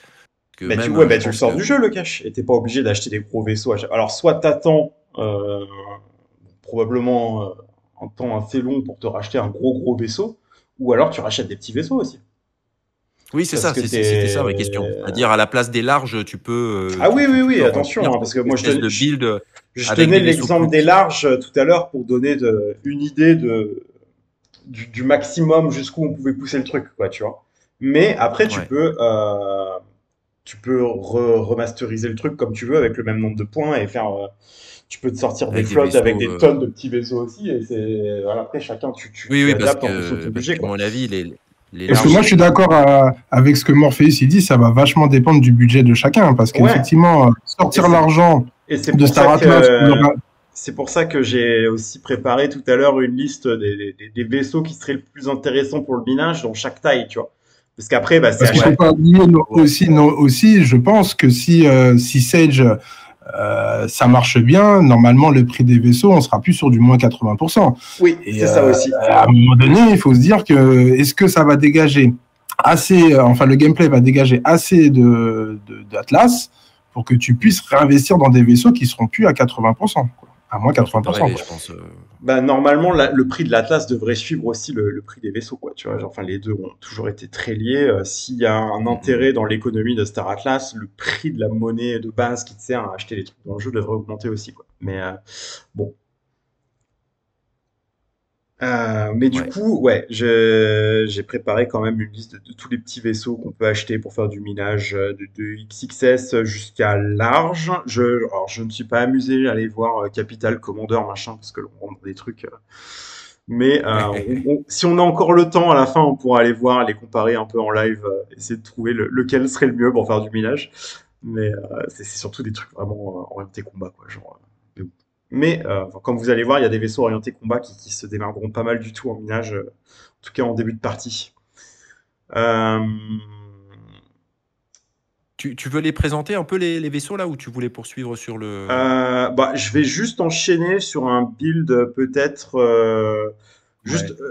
Parce que même, Ouais, je tu le pense sors que, du jeu, le cash, et t'es pas obligé d'acheter des gros vaisseaux. Alors, soit t'attends probablement un temps assez long pour te racheter un gros vaisseau, ou alors tu rachètes des petits vaisseaux aussi. oui, c'est Parce ça, que c'était ça ma question. t'es... C'est-à-dire, à la place des larges, tu peux, Ah oui, oui, tu oui, peux remplir attention, hein, parce cette que moi, espèce de build je avec tenais des vaisseaux plus l'exemple des petits. larges tout à l'heure pour donner une idée du maximum jusqu'où on pouvait pousser le truc, quoi, tu vois. Mais après, Ouais. tu peux remasteriser le truc comme tu veux avec le même nombre de points et tu peux te sortir des Avec des flottes avec vaisseaux. des tonnes de petits vaisseaux aussi. Et voilà, après, chacun, Oui, tu oui, adaptes en fonction de ton parce budget, qu'à quoi. mon avis, les Parce que larges, moi, je suis d'accord avec ce que Morpheus il dit, ça va vachement dépendre du budget de chacun. Parce Ouais. qu'effectivement, Et sortir c'est l'argent et c'est de pour ça Star Atlas, c'est pour ça que j'ai aussi préparé tout à l'heure une liste des vaisseaux qui seraient le plus intéressants pour le minage dans chaque taille, tu vois. Parce qu'après, bah, c'est parce à qu'il ne faut ouais, chaque. pas oublier ouais. aussi, je pense que si Sage, ça marche bien, normalement, le prix des vaisseaux, on sera plus sur du moins 80%. Oui, Et c'est ça aussi. à un moment donné, il faut se dire que est-ce que ça va dégager assez, enfin le gameplay va dégager assez d'Atlas pour que tu puisses réinvestir dans des vaisseaux qui seront plus à 80%, quoi. À moins Non, faut pas 80%, rêver, quoi. je pense. Bah, normalement, le prix de l'Atlas devrait suivre aussi le prix des vaisseaux, quoi. Tu vois, genre, enfin, les deux ont toujours été très liés. S'il y a un Mm, mm, intérêt dans l'économie de Star Atlas, le prix de la monnaie de base qui te sert à acheter les trucs dans le jeu devrait augmenter aussi, quoi. Mais bon. Mais du ouais. coup, ouais, j'ai préparé quand même une liste de tous les petits vaisseaux qu'on peut acheter pour faire du minage de XXS jusqu'à large. Alors, je ne suis pas amusé à aller voir Capital Commander, machin, parce que l'on vend des trucs. Mais si on a encore le temps, à la fin, on pourra aller voir, les comparer un peu en live, essayer de trouver lequel serait le mieux pour faire du minage. Mais c'est surtout des trucs vraiment orientés combat, quoi. Genre, enfin, comme vous allez voir, il y a des vaisseaux orientés combat qui se démarreront pas mal du tout en minage, en tout cas en début de partie. Euh, Tu veux les présenter un peu les vaisseaux là, ou tu voulais poursuivre sur le... bah, je vais juste enchaîner sur un build peut-être juste Ouais,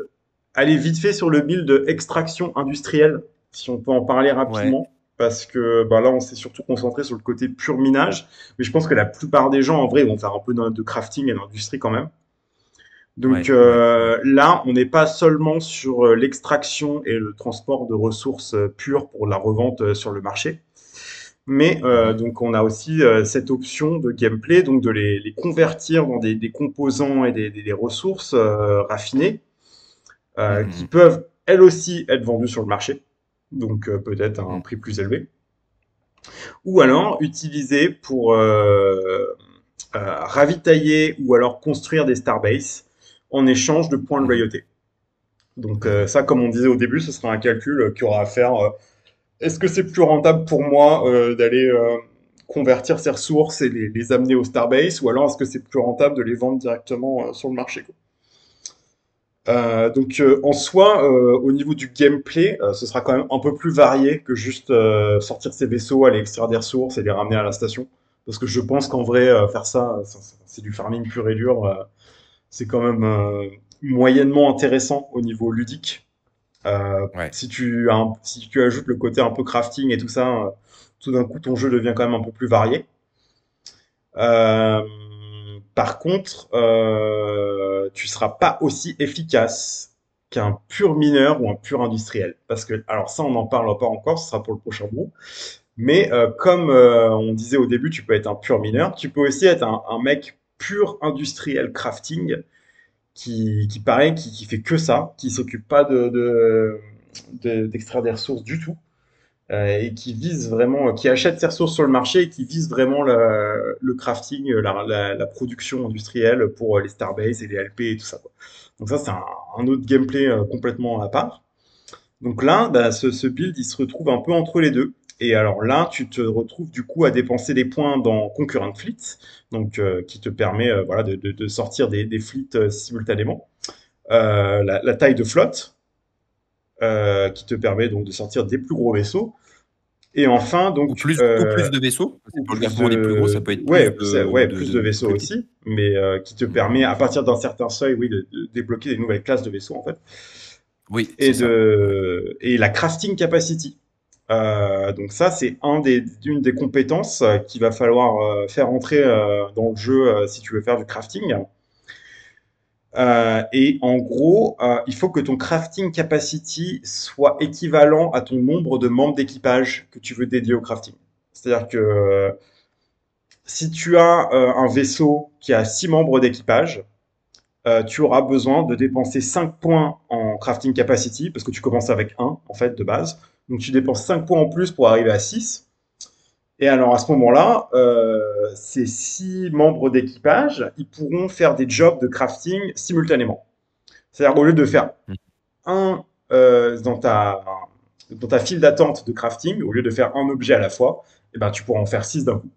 aller vite fait sur le build extraction industrielle, si on peut en parler ouais. rapidement, parce que bah, là on s'est surtout concentré sur le côté pur minage, mais je pense que la plupart des gens en vrai vont faire un peu de crafting et d'industrie quand même. Donc Ouais, ouais, ouais. là, on n'est pas seulement sur l'extraction et le transport de ressources pures pour la revente sur le marché, mais Mhm, donc on a aussi cette option de gameplay, donc de les convertir dans des composants et des ressources raffinées qui mhm, peuvent elles aussi être vendues sur le marché, donc peut-être à un mhm, prix plus élevé, ou alors utiliser pour ravitailler ou alors construire des starbases en échange de points de mhm, loyauté. Donc mhm, ça, comme on disait au début, ce sera un calcul qu'il y aura à faire. Est-ce que c'est plus rentable pour moi d'aller convertir ces ressources et les amener au Starbase, ou alors est-ce que c'est plus rentable de les vendre directement sur le marché, quoi. Donc en soi, au niveau du gameplay, ce sera quand même un peu plus varié que juste sortir ses vaisseaux, aller extraire des ressources et les ramener à la station. Parce que je pense qu'en vrai, faire ça, c'est du farming pur et dur. C'est quand même moyennement intéressant au niveau ludique. Ouais. Si tu ajoutes le côté un peu crafting et tout ça, tout d'un coup ton jeu devient quand même un peu plus varié. Euh, Par contre, tu seras pas aussi efficace qu'un pur mineur ou un pur industriel. Parce que, alors ça, on n'en parle pas encore, ce sera pour le prochain groupe. Mais comme on disait au début, tu peux être un pur mineur, tu peux aussi être un mec pur industriel crafting pareil, qui fait que ça, qui s'occupe pas d'extraire des ressources du tout, et qui vise vraiment, qui achète ses ressources sur le marché et qui vise vraiment le crafting, la production industrielle pour les Starbase et les LP et tout ça, quoi. Donc ça, c'est un autre gameplay complètement à part. Donc là, bah, ce build, il se retrouve un peu entre les deux. Et alors là, tu te retrouves du coup à dépenser des points dans Concurrent Fleet, donc qui te permet voilà, de sortir des fleets simultanément. La taille de flotte, qui te permet donc de sortir des plus gros vaisseaux. Et enfin, donc, Ou plus de vaisseaux. ou Pour le plus gargement des plus gros, ça de, peut être ouais, plus de, plus de vaisseaux de- aussi, mais qui te permet, à partir d'un certain seuil, oui, de débloquer des nouvelles classes de vaisseaux, en fait. Oui, c'est ça. Ouais. Et la crafting capacity. Donc ça, c'est une des compétences qu'il va falloir faire entrer dans le jeu si tu veux faire du crafting. Et en gros, il faut que ton crafting capacity soit équivalent à ton nombre de membres d'équipage que tu veux dédier au crafting. C'est-à-dire que si tu as un vaisseau qui a 6 membres d'équipage, tu auras besoin de dépenser 5 points en crafting capacity, parce que tu commences avec 1, en fait, de base. Donc tu dépenses 5 points en plus pour arriver à 6. Et alors à ce moment-là, ces 6 membres d'équipage, ils pourront faire des jobs de crafting simultanément. C'est-à-dire au lieu de faire Mm. un dans ta file d'attente de crafting, au lieu de faire un objet à la fois, eh ben, tu pourras en faire 6 d'un coup.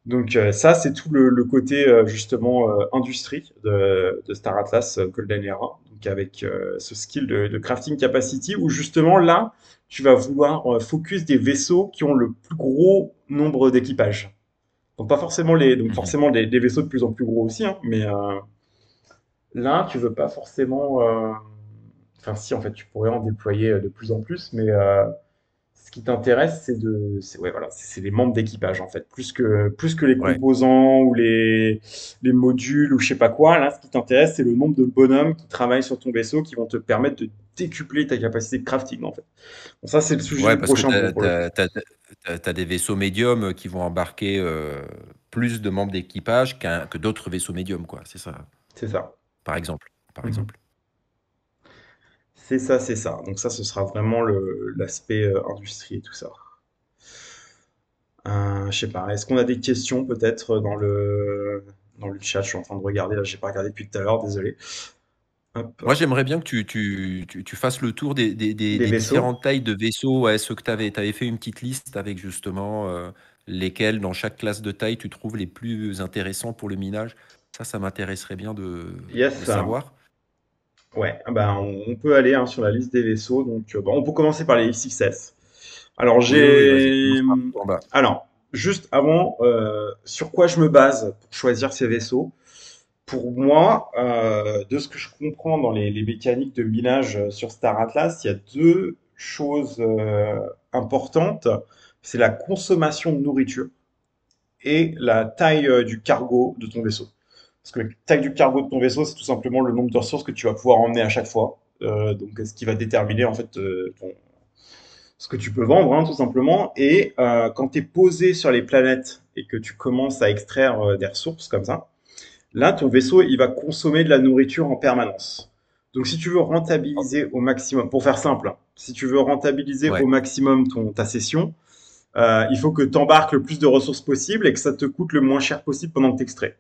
Donc ça, c'est tout le côté justement industrie de Star Atlas Golden Era, donc avec ce skill de crafting capacity, où justement là, tu vas vouloir focus des vaisseaux qui ont le plus gros nombre d'équipages. Donc pas forcément donc Mhm. forcément des vaisseaux de plus en plus gros aussi, hein, mais là, tu veux pas forcément. Enfin, si, en fait, tu pourrais en déployer de plus en plus, mais ce qui t'intéresse, ouais, voilà, c'est les membres d'équipage, en fait, plus que les Ouais. composants ou les modules ou je sais pas quoi. Là, ce qui t'intéresse, c'est le nombre de bonhommes qui travaillent sur ton vaisseau qui vont te permettre de décupler ta capacité de crafting, en fait. Bon, ça, c'est le sujet Ouais, du parce que prochain groupe, pour le coup. t'as des vaisseaux médiums qui vont embarquer plus de membres d'équipage que d'autres vaisseaux médiums, quoi. C'est ça, C'est ça. par exemple. Par Mhm. exemple. C'est ça, c'est ça. Donc ça, ce sera vraiment l'aspect industrie et tout ça. Je sais pas. Est-ce qu'on a des questions peut-être dans le chat? Je suis en train de regarder. Là, j'ai pas regardé depuis tout à l'heure. Désolé. Moi, Hop. j'aimerais bien que tu fasses le tour Des des vaisseaux. différentes tailles de vaisseaux. Ouais, ceux que tu avais fait une petite liste avec justement lesquels, dans chaque classe de taille, tu trouves les plus intéressants pour le minage. Ça m'intéresserait bien de Yes. savoir. Ouais. Ah ben, on peut aller hein, sur la liste des vaisseaux. Donc, bon, on peut commencer par les XXS. Alors, Oui, vas-y, commence par tout en bas. Alors, juste avant, sur quoi je me base pour choisir ces vaisseaux? Pour moi, de ce que je comprends dans les mécaniques de minage sur Star Atlas, il y a deux choses importantes. C'est la consommation de nourriture et la taille du cargo de ton vaisseau. Parce que la taille du cargo de ton vaisseau, c'est tout simplement le nombre de ressources que tu vas pouvoir emmener à chaque fois. Donc, ce qui va déterminer en fait ce que tu peux vendre, hein, tout simplement. Et quand tu es posé sur les planètes et que tu commences à extraire des ressources comme ça, là, ton vaisseau, il va consommer de la nourriture en permanence. Donc, si tu veux rentabiliser au maximum, pour faire simple, hein, si tu veux rentabiliser au Ouais. maximum ta session, il faut que tu embarques le plus de ressources possible et que ça te coûte le moins cher possible pendant que tu extrais.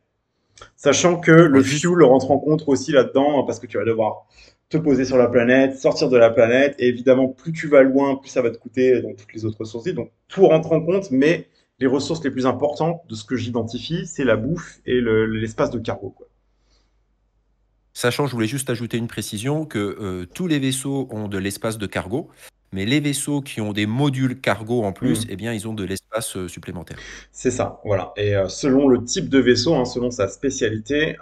Sachant que le Alors, juste, fuel rentre en compte aussi là-dedans, parce que tu vas devoir te poser sur la planète, sortir de la planète, et évidemment, plus tu vas loin, plus ça va te coûter dans toutes les autres ressources. Donc, tout rentre en compte, mais les ressources les plus importantes de ce que j'identifie, c'est la bouffe et l'espace de cargo, quoi. Sachant, je voulais juste ajouter une précision, que tous les vaisseaux ont de l'espace de cargo, mais les vaisseaux qui ont des modules cargo en plus, eh bien, ils ont de l'espace supplémentaire. C'est ça, voilà. Et selon le type de vaisseau, hein, selon sa spécialité,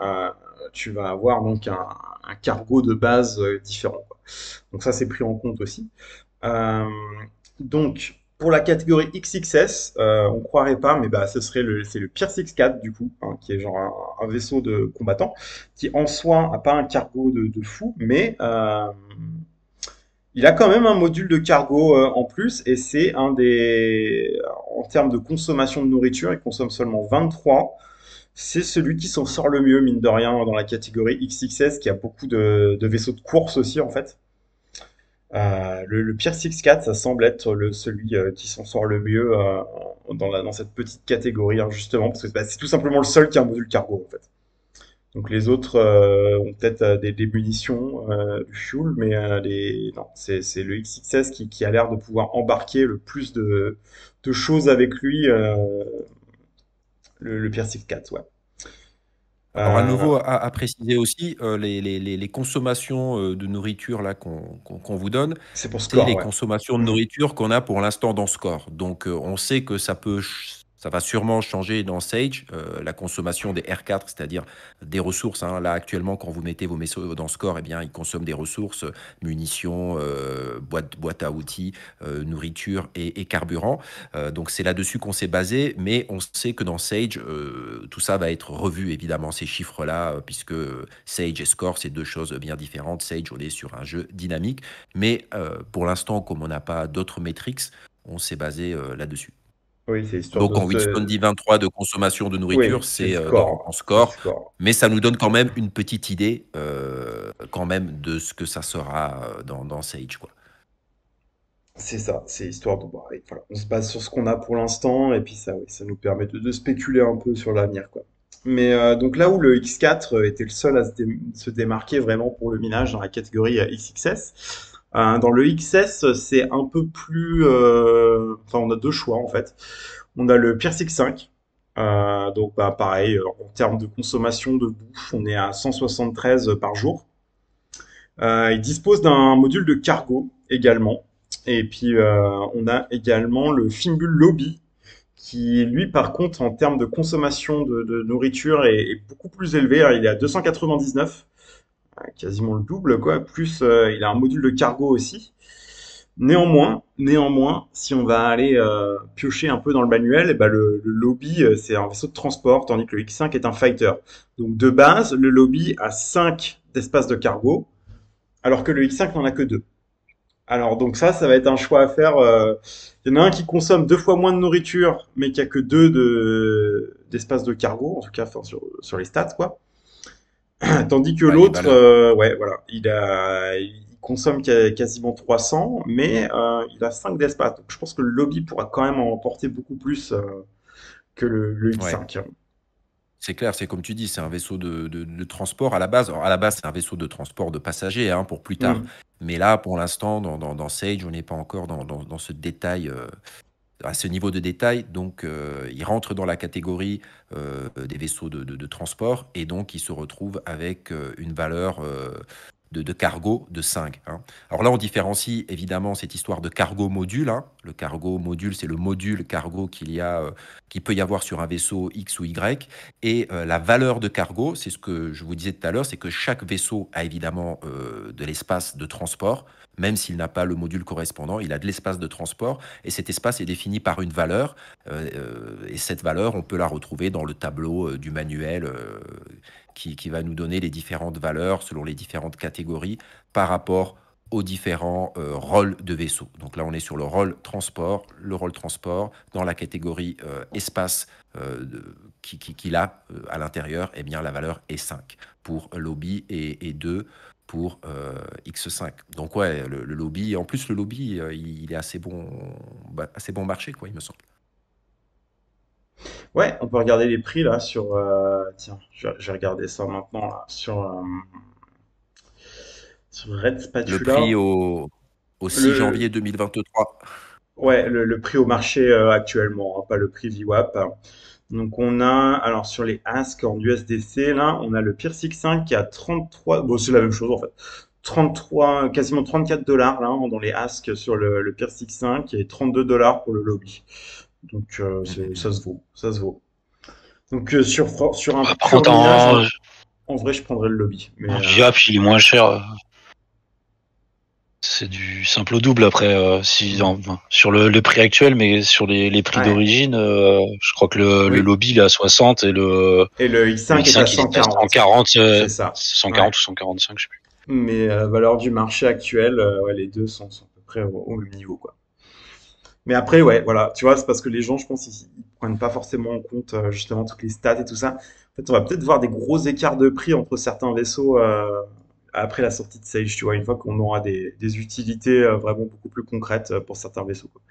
tu vas avoir donc un cargo de base différent, quoi. Donc ça, c'est pris en compte aussi. Euh, donc, pour la catégorie XXS, on croirait pas, mais bah, c'est le Pierce X4 du coup, hein, qui est genre un vaisseau de combattant, qui en soi a pas un cargo de fou, mais il a quand même un module de cargo en plus, et c'est un des, en termes de consommation de nourriture, il consomme seulement 23. C'est celui qui s'en sort le mieux, mine de rien, dans la catégorie XXS, qui a beaucoup de vaisseaux de course aussi, en fait. Le Pierce X4, ça semble être celui qui s'en sort le mieux dans cette petite catégorie, hein, justement, parce que bah, c'est tout simplement le seul qui a un module cargo, en fait. Donc les autres ont peut-être des munitions, du fuel, mais non, c'est le XXS qui a l'air de pouvoir embarquer le plus de choses avec lui, le Pierce X4, ouais. Alors à Euh, nouveau, à préciser aussi, les consommations de nourriture là qu'on vous donne, c'est pour c'est score, les ouais. consommations de nourriture qu'on a pour l'instant dans Score. Donc on sait que ça va sûrement changer dans Sage, la consommation des R4, c'est-à-dire des ressources, hein. Là actuellement, quand vous mettez vos vaisseaux dans Score, eh bien ils consomment des ressources, munitions, boîte à outils, nourriture et carburant. Donc c'est là-dessus qu'on s'est basé, mais on sait que dans Sage, tout ça va être revu, évidemment, ces chiffres-là, puisque Sage et Score, c'est deux choses bien différentes. Sage, on est sur un jeu dynamique, mais pour l'instant, comme on n'a pas d'autres métriques, on s'est basé là-dessus. Oui, c'est histoire Donc de quand Winston se... dit 23 de consommation de Oui, nourriture, c'est le c'est en score. C'est le Score, score. mais ça nous donne quand même une petite idée quand même de ce que ça sera dans Sage, quoi. C'est ça, c'est histoire de... Bon, ouais, voilà, on se base sur ce qu'on a pour l'instant, et puis ça, oui, ça nous permet de spéculer un peu sur l'avenir, quoi. Mais donc là où le X4 était le seul à se démarquer vraiment pour le minage dans la catégorie XXS, dans le XS, c'est un peu plus... Enfin, on a deux choix, en fait. On a le Pierce X5. Donc, bah, pareil, en termes de consommation de bouffe, on est à 173 par jour. Il dispose d'un module de cargo également. Et puis, on a également le Fimbul Lobby, qui, lui, par contre, en termes de consommation de nourriture, est beaucoup plus élevé. Alors, il est à 299, quasiment le double, quoi. Plus, il a un module de cargo aussi. Néanmoins, si on va aller piocher un peu dans le manuel, eh ben le Lobby, c'est un vaisseau de transport, tandis que le X5 est un fighter. Donc de base, le Lobby a 5 d'espace de cargo, alors que le X5 n'en a que 2. Alors donc ça va être un choix à faire. Il y en a un qui consomme 2 fois moins de nourriture, mais qui a que 2 d'espace de cargo, en tout cas enfin, sur les stats, quoi. Tandis que Ouais, les l'autre, valeurs. ouais, voilà, il consomme quasiment 300, mais il a 5 d'espace. Donc je pense que le lobby pourra quand même en emporter beaucoup plus que le Ouais. X5. C'est clair, c'est comme tu dis, c'est un vaisseau de transport à la base. Alors, à la base, c'est un vaisseau de transport de passagers, hein, pour plus tard. Hmm. Mais là, pour l'instant, dans Sage, on n'est pas encore dans ce détail, à ce niveau de détail. Donc, il rentre dans la catégorie des vaisseaux de transport et donc il se retrouve avec une valeur de cargo de 5, hein. Alors là, on différencie évidemment cette histoire de cargo module, hein. Le cargo module, c'est le module cargo qu'il peut y avoir sur un vaisseau X ou Y. Et la valeur de cargo, c'est ce que je vous disais tout à l'heure, c'est que chaque vaisseau a évidemment de l'espace de transport. Même s'il n'a pas le module correspondant, il a de l'espace de transport et cet espace est défini par une valeur. Et cette valeur, on peut la retrouver dans le tableau du manuel qui va nous donner les différentes valeurs selon les différentes catégories par rapport aux différents rôles de vaisseau. Donc là, on est sur le rôle transport. Le rôle transport, dans la catégorie espace qu'il a à l'intérieur, eh bien, la valeur est 5 pour lobby et 2 pour X5. Donc ouais, le lobby, en plus le lobby, il est assez bon marché, quoi, il me semble. Ouais, on peut regarder les prix là sur. Tiens, je vais regarder ça maintenant là, sur Red Le Spatula. prix au 6 Le, janvier 2023. Ouais, le prix au marché actuellement, hein, pas le prix VWAP. Donc on a, alors sur les Ask en USDC, là, on a le PIR65 qui a 33, bon c'est la même chose en fait, 33, quasiment 34 dollars là, hein, dans les Ask sur le PIR65 et 32 dollars pour le lobby. Donc ça se vaut, ça se vaut. Donc sur un Après, pur minage, en vrai je prendrais le lobby. Mais, VWAP, il est moins cher. C'est du simple au double après, sur le prix actuel, mais sur les prix Ouais. d'origine, je crois que le Oui. lobby il est à 60 Et le X5 est à 140. 140, C'est ça. 140 Ouais. ou 145, je sais plus. Mais valeur du marché actuel, ouais, les deux sont à peu près au même niveau, quoi. Mais après, ouais, voilà, tu vois, c'est parce que les gens, je pense, ils prennent pas forcément en compte justement toutes les stats et tout ça. En fait, on va peut-être voir des gros écarts de prix entre certains vaisseaux après la sortie de Sage, tu vois, une fois qu'on aura des utilités vraiment beaucoup plus concrètes pour certains vaisseaux, quoi.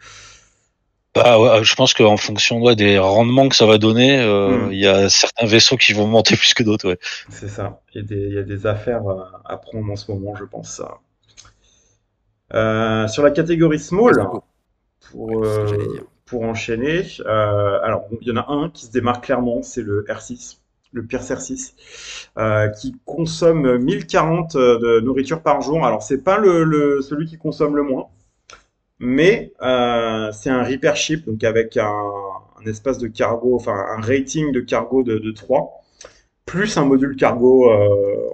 Bah ouais, je pense qu'en fonction des rendements que ça va donner, Hmm, il y a certains vaisseaux qui vont monter plus que d'autres, ouais. c'est ça. Il y a des affaires à prendre en ce moment, je pense. Sur la catégorie Est-ce small, que- Ouais, c'est ce que j'allais dire. pour enchaîner, alors bon, il y en a un qui se démarque clairement, c'est le R6, le Pierce R6, qui consomme 1040 de nourriture par jour. Alors c'est pas celui qui consomme le moins, mais c'est un repair ship, donc avec un espace de cargo, enfin un rating de cargo de 3 plus un module cargo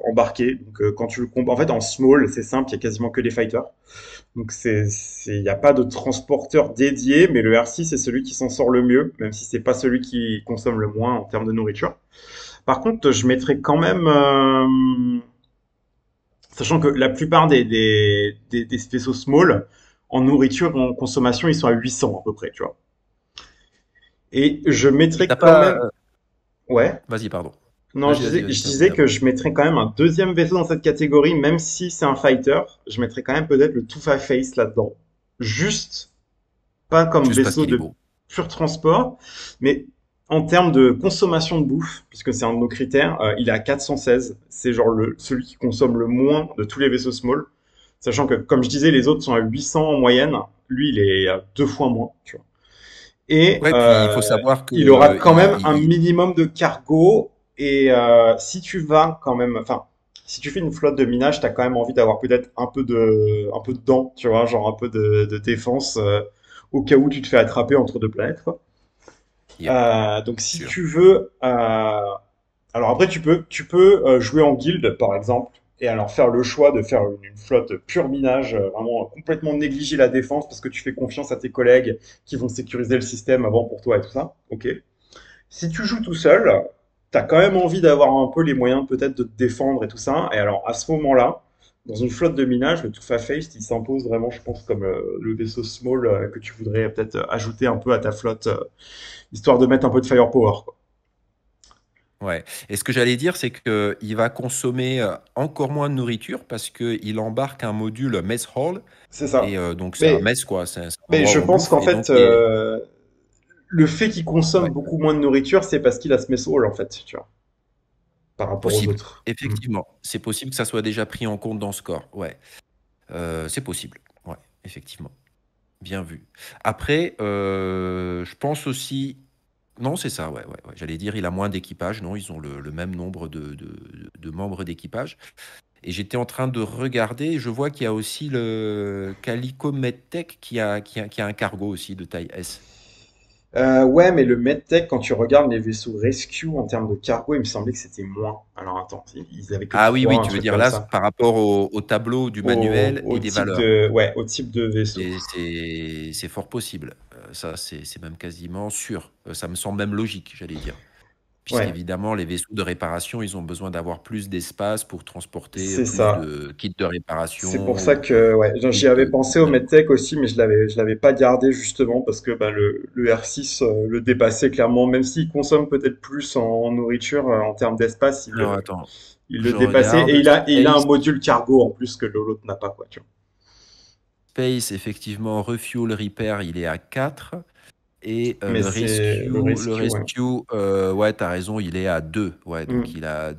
embarqué. Donc quand tu le en fait en small, c'est simple, il y a quasiment que des fighters. Donc il n'y a pas de transporteur dédié, mais le R6 est celui qui s'en sort le mieux, même si c'est pas celui qui consomme le moins en termes de nourriture. Par contre, je mettrais quand même, sachant que la plupart des vaisseaux small, en nourriture, en consommation, ils sont à 800 à peu près, tu vois. Et je mettrais T'as quand pas. même, ouais. Vas-y, pardon. Non, Vas-y, vas-y, vas-y, je termine disais que d'abord. je mettrais quand même un deuxième vaisseau dans cette catégorie, même si c'est un fighter, je mettrais quand même peut-être le Tufa Face là-dedans. Juste, pas comme Juste parce vaisseau qu'il est de beau. pur transport, mais en termes de consommation de bouffe, puisque c'est un de nos critères, il est à 416. C'est genre celui qui consomme le moins de tous les vaisseaux small. Sachant que, comme je disais, les autres sont à 800 en moyenne. Lui, il est à 2 fois moins, tu vois. Et Ouais, puis il faut savoir que il aura quand même un minimum de cargo. Et si tu vas quand même, enfin, si tu fais une flotte de minage, t'as quand même envie d'avoir peut-être un peu de dents, tu vois, genre un peu de défense au cas où tu te fais attraper entre deux planètes, quoi. Yep, Donc si sûr. tu veux, alors après tu peux jouer en guilde par exemple et alors faire le choix de faire une flotte pure minage, vraiment complètement négliger la défense parce que tu fais confiance à tes collègues qui vont sécuriser le système avant pour toi et tout ça. Ok. Si tu joues tout seul, t'as quand même envie d'avoir un peu les moyens peut-être de te défendre et tout ça. Et alors à ce moment-là, dans une flotte de minage, le Tufa Faced, il s'impose vraiment, je pense, comme le vaisseau small que tu voudrais peut-être ajouter un peu à ta flotte, histoire de mettre un peu de firepower, quoi. Ouais. Et ce que j'allais dire, c'est qu'il va consommer encore moins de nourriture parce qu'il embarque un module mess hall. C'est Et ça. donc, c'est un Mais, mess, quoi. C'est un mais endroit je où on pense bouffe. qu'en Et donc, fait, le fait qu'il consomme ouais, beaucoup moins de nourriture, c'est parce qu'il a ce mess hall, en fait, tu vois, par rapport aux possible. autres. Hmm. Effectivement. C'est possible que ça soit déjà pris en compte dans ce score. Ouais. C'est possible. Ouais, effectivement. Bien vu. Après, je pense aussi. Non, c'est ça, ouais, ouais, ouais. J'allais dire, il a moins d'équipage. Non, ils ont le même nombre de membres d'équipage. Et j'étais en train de regarder, je vois qu'il y a aussi le Calico MedTech qui a un cargo aussi de taille S. Ouais, mais le medtech, quand tu regardes les vaisseaux rescue en termes de cargo, il me semblait que c'était moins. Alors attends, ils avaient que Ah oui, 3, oui, un tu veux truc dire comme là, ça. par rapport au tableau du manuel Au et des type valeurs. de, ouais, au type de vaisseau. C'est fort possible. Ça, c'est même quasiment sûr. Ça me semble même logique, j'allais dire. Ouais, Puisqu'évidemment, les vaisseaux de réparation, ils ont besoin d'avoir plus d'espace pour transporter c'est plus ça. de kits de C'est pour réparation ça ou que ouais, plus j'y avais de pensé au composants. medtech aussi, mais je l'avais pas gardé justement parce que bah, le R6 le dépassait clairement, même s'il consomme peut-être plus en nourriture en termes d'espace, Alors attends, il le je dépassait et regarde. il a un Space, module cargo en plus que l'autre n'a pas quoi, tu vois. Space, effectivement, Refuel Repair, il est à 4. Et Mais c'est le le rescue, ouais. rescue, ouais, t'as raison, il est à 2. Ouais, donc Mm. il a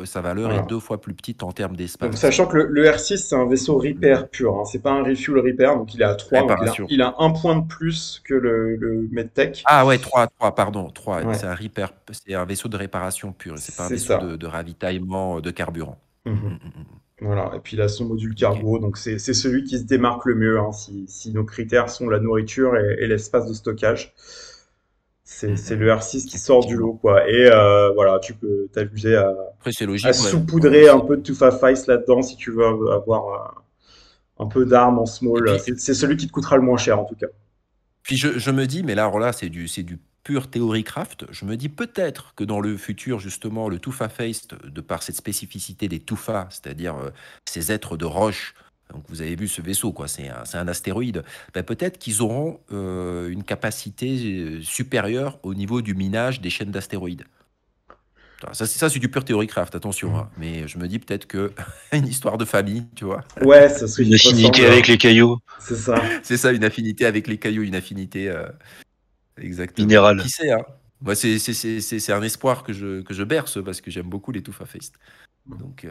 sa valeur est Voilà. 2 fois plus petite en termes Donc, d'espace. sachant que le R6, c'est un vaisseau repair pur, hein. C'est pas un refuel repair, donc il est à 3, donc Réparation. il a un point de plus que le MedTech. Ah ouais, 3, pardon, 3. Ouais, C'est un vaisseau de réparation pure, c'est pas un c'est vaisseau ça. de ravitaillement de carburant. Mhm. Mm. Voilà. Et puis il a son module Ok. cargo, donc c'est celui qui se démarque le mieux, hein, si nos critères sont la nourriture et l'espace de stockage. C'est le R6 qui sort du Effectivement. lot, quoi. Et voilà, tu peux t'amuser Après, c'est à logique, ouais. saupoudrer un peu de Too Fast Ice là-dedans si tu veux avoir un peu d'armes en Et small. puis, C'est celui qui te coûtera le moins cher, en tout cas. je me dis, mais là, alors là, c'est du pur theory craft. Je me dis peut-être que dans le futur, justement, le Tufa Face, de par cette spécificité des Tufa, c'est-à-dire ces êtres de roche, donc vous avez vu ce vaisseau, quoi, c'est un astéroïde, ben, peut-être qu'ils auront une capacité supérieure au niveau du minage des chaînes d'astéroïdes. Ça, c'est du pur theory craft, attention, hein. Mais je me dis peut-être que une histoire de famille, tu vois. Ouais, ça se Une ressemble, affinité avec les cailloux c'est ça. C'est ça, une affinité avec les cailloux, une affinité. Exactement. minérales. Qui sait, hein? Moi, c'est un espoir que je berce parce que j'aime beaucoup les Tufa Feist. Donc,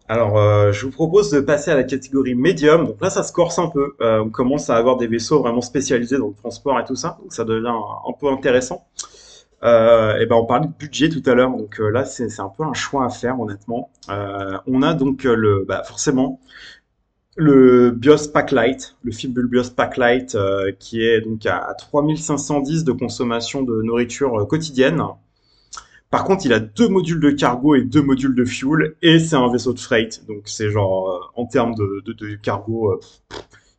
Alors, je vous propose de passer à la catégorie médium. Donc là, ça se corse un peu. On commence à avoir des vaisseaux vraiment spécialisés dans le transport et tout ça. Donc ça devient un peu intéressant. Et ben, on parlait de budget tout à l'heure. Donc là, c'est un peu un choix à faire, honnêtement. On a donc forcément le BIOS Packlight, le Fibul BIOS Packlight, qui est donc à 3510 de consommation de nourriture quotidienne. Par contre, il a 2 modules de cargo et 2 modules de fuel, et c'est un vaisseau de freight. Donc c'est genre, en termes de cargo,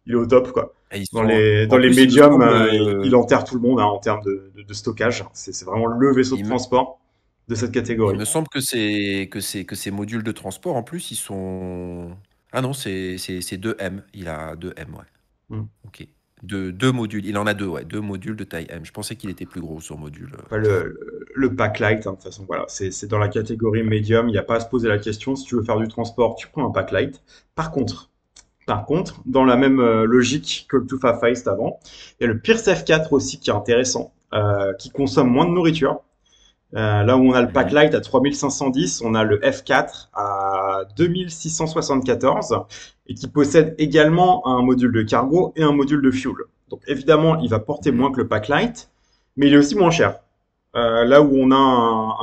il est au top, quoi. et ils Dans sont, dans en les plus, il me médiums, semble, il enterre tout le monde, hein, en termes de stockage. C'est vraiment le vaisseau de il me, transport de cette il catégorie. me semble que ces modules de transport, en plus, ils sont. Ah non, c'est 2M. Il a 2M, ouais. Hmm. Ok. Deux modules. Il en a 2, ouais. 2 modules de taille M. Je pensais qu'il était plus gros sur module. Enfin, le pack light, hein, de toute façon, voilà, c'est dans la catégorie médium. Il n'y a pas à se poser la question. Si tu veux faire du transport, tu prends un pack light. Par contre, dans la même logique que le Tufa Feist avant, il y a le Pierce F4 aussi qui est intéressant, qui consomme moins de nourriture. Là où on a le pack Mhm. light à 3510, on a le F4 à 2674 et qui possède également un module de cargo et un module de fuel. Donc évidemment, il va porter moins que le pack light, mais il est aussi moins cher. Là où on a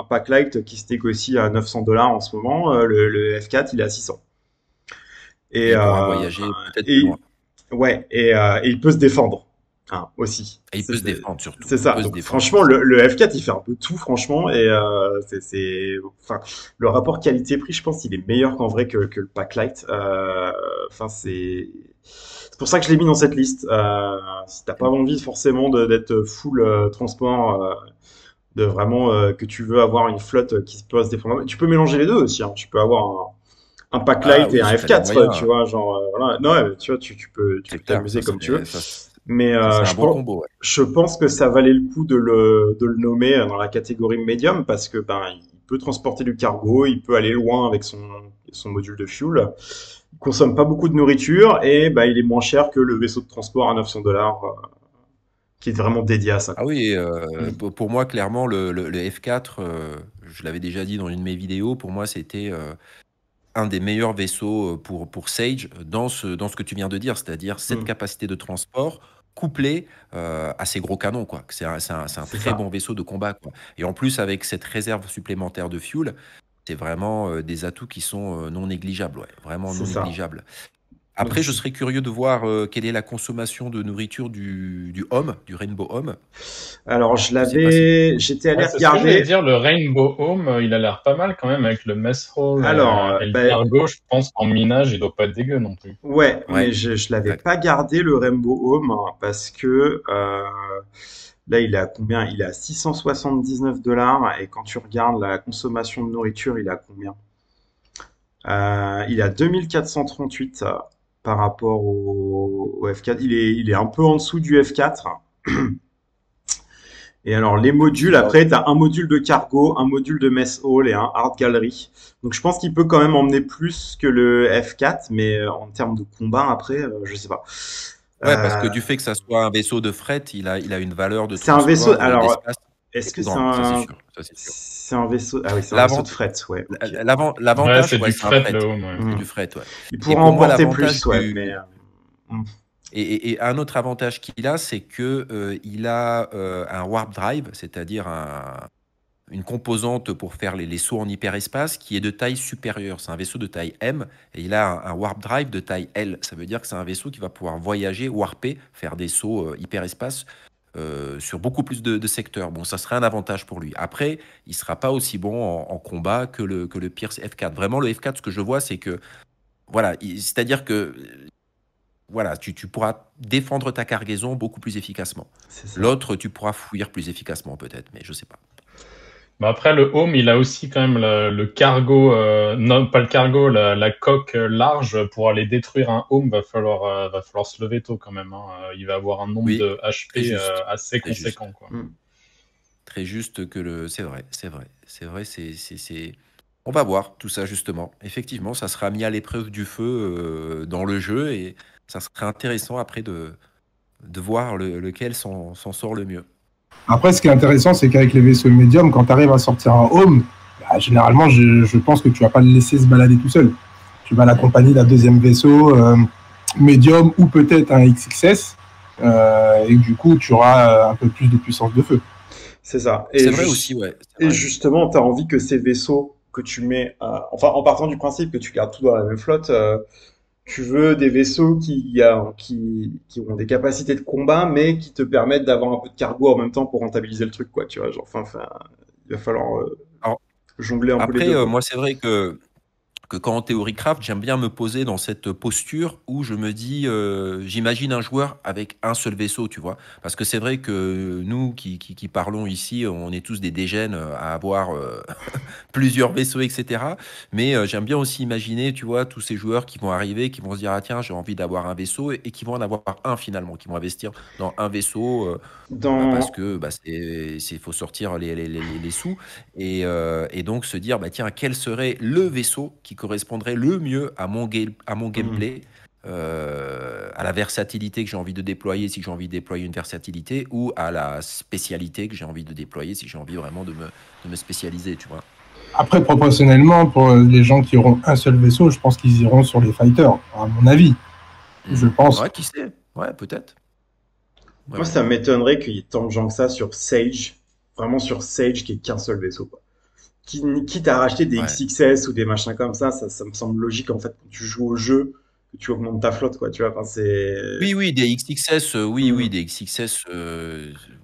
un pack light qui se négocie à 900 $ en ce moment, le F4 il est à 600. Et Et, il pourra euh, voyager peut-être plus et loin. ouais, et il peut se défendre, hein, aussi. Et il peut se défendre surtout. C'est Il ça. peut se Donc défendre. franchement, le F4 il fait un peu tout, franchement, et enfin, le rapport qualité-prix, je pense, il est meilleur qu'en vrai que le pack light. Enfin, c'est pour ça que je l'ai mis dans cette liste. Si t'as pas envie forcément d'être full transport, de vraiment que tu veux avoir une flotte qui peut se défendre, tu peux mélanger les deux aussi, hein. Tu peux avoir un pack Ah light et oui, un si t'as les F4, tu moyens, vois, genre voilà. Non, ouais, tu vois, tu c'est peux clair. t'amuser comme tu veux. Ça Mais serait un bon combo, ouais. je pense que ça valait le coup de le nommer dans la catégorie médium parce que ben il peut transporter du cargo, il peut aller loin avec son module de fuel. Il consomme pas beaucoup de nourriture et ben il est moins cher que le vaisseau de transport à 900 $, qui est vraiment dédié à ça, Ah quoi. oui, Mm. pour moi, clairement, le F4, je l'avais déjà dit dans une de mes vidéos, pour moi, c'était un des meilleurs vaisseaux pour Sage dans ce que tu viens de dire, c'est-à-dire cette Mm. capacité de transport couplée à ces gros canons, quoi. C'est un C'est très bon ça. vaisseau de combat, quoi. Et en plus, avec cette réserve supplémentaire de fuel, c'est vraiment des atouts qui sont non négligeables, ouais, vraiment C'est non ça. négligeables. Donc Après, je serais curieux de voir quelle est la consommation de nourriture du Home, du Rainbow Home. alors Je sais pas si tu j'étais allé Ouais, c'est ce que j'allais regarder. dire. Le Rainbow Home, il a l'air pas mal quand même avec le mess hall Alors, et le cargo. Je pense qu'en minage, il doit pas être dégueu non plus. ouais, mais Ouais, je l'avais exact. pas gardé le Rainbow Home, hein, parce que là il est à combien? Il est à 679 $ et quand tu regardes la consommation de nourriture, il est à combien? Il est à 2438 par rapport au F4. Il est un peu en dessous du F4. Et alors les modules, Effectivement. après, tu as un module de cargo, un module de mess hall et un art gallery. Donc je pense qu'il peut quand même emmener plus que le F4, mais en termes de combat, après, je sais pas. Ouais, parce que Euh, du fait que ça soit un vaisseau de fret, il a une valeur de c'est un vaisseau. transport Alors, d'espace qui est est-ce que plus grande. Ça, c'est sûr. Ça, c'est sûr. c'est un vaisseau? Ah oui, c'est un vaisseau de L'avant- fret. Ouais, ok. Ouais, L'avantage, c'est ouais, du c'est un fret, fret. le home. Ouais. C'est Hmm. du fret, ouais. Il Et pourrait pour en moi, porter l'avantage plus, ouais, mais hmm. et un autre avantage qu'il a, c'est que il a un warp drive, c'est-à-dire une composante pour faire les sauts en hyperespace qui est de taille supérieure. C'est un vaisseau de taille M et il a un warp drive de taille L. Ça veut dire que c'est un vaisseau qui va pouvoir voyager, warper, faire des sauts hyperespace sur beaucoup plus de secteurs. Bon, ça serait un avantage pour lui. Après, il sera pas aussi bon en combat que le Pierce F4. Vraiment, le F4, ce que je vois, c'est que voilà, c'est-à-dire que voilà, tu pourras défendre ta cargaison beaucoup plus efficacement. C'est ça. L'autre, tu pourras fuir plus efficacement peut-être, mais je sais pas. Bah après, le home, il a aussi quand même le cargo, non, pas le cargo, la coque large. Pour aller détruire un home, va falloir se lever tôt quand même. Hein. Il va avoir un nombre Oui, de très HP juste, assez très juste. conséquent, quoi. Hmm. Très juste que le. C'est vrai, c'est vrai. C'est vrai, On va voir tout ça justement. Effectivement, ça sera mis à l'épreuve du feu dans le jeu et ça serait intéressant après de voir lequel s'en sort le mieux. Après, ce qui est intéressant, c'est qu'avec les vaisseaux médiums, quand tu arrives à sortir un home, bah, généralement, je pense que tu vas pas le laisser se balader tout seul. Tu vas l'accompagner d'un deuxième vaisseau médium ou peut-être un XXS. Et du coup, tu auras un peu plus de puissance de feu. C'est ça. C'est vrai aussi, ouais. C'est Et vrai. justement, tu as envie que ces vaisseaux que tu mets, enfin, en partant du principe que tu gardes tout dans la même flotte, tu veux des vaisseaux qui ont des capacités de combat, mais qui te permettent d'avoir un peu de cargo en même temps pour rentabiliser le truc, quoi. Tu vois, genre, enfin, il va falloir Alors, jongler un peu les après, deux, quoi. moi, c'est vrai que quand en théorie craft, j'aime bien me poser dans cette posture où je me dis, j'imagine un joueur avec un seul vaisseau, tu vois. Parce que c'est vrai que nous qui parlons ici, on est tous des dégènes à avoir plusieurs vaisseaux, etc. Mais j'aime bien aussi imaginer, tu vois, tous ces joueurs qui vont arriver, qui vont se dire, ah tiens, j'ai envie d'avoir un vaisseau, et qui vont en avoir un finalement, qui vont investir dans un vaisseau, parce Dans, que faut sortir les sous, et donc se dire, bah tiens, quel serait le vaisseau qui correspondrait le mieux à mon Hmm. gameplay, à la versatilité que j'ai envie de déployer si j'ai envie de déployer une versatilité, ou à la spécialité que j'ai envie de déployer si j'ai envie vraiment de me spécialiser, tu vois. Après, proportionnellement, pour les gens qui auront un seul vaisseau, je pense qu'ils iront sur les fighters, à mon avis. Je pense. Ouais, qui sait? Ouais, peut-être. Ouais, Moi, ouais. ça m'étonnerait qu'il y ait tant de gens que ça sur Sage, vraiment sur Sage, qui ait qu'un seul vaisseau, quoi. Quitte à racheter des Ouais. XXS ou des machins comme ça me semble logique en fait quand tu joues au jeu, que tu augmentes ta flotte, quoi, tu vois. Enfin, c'est. Oui, oui, des XXS, oui, oui, Hmm. des XXS,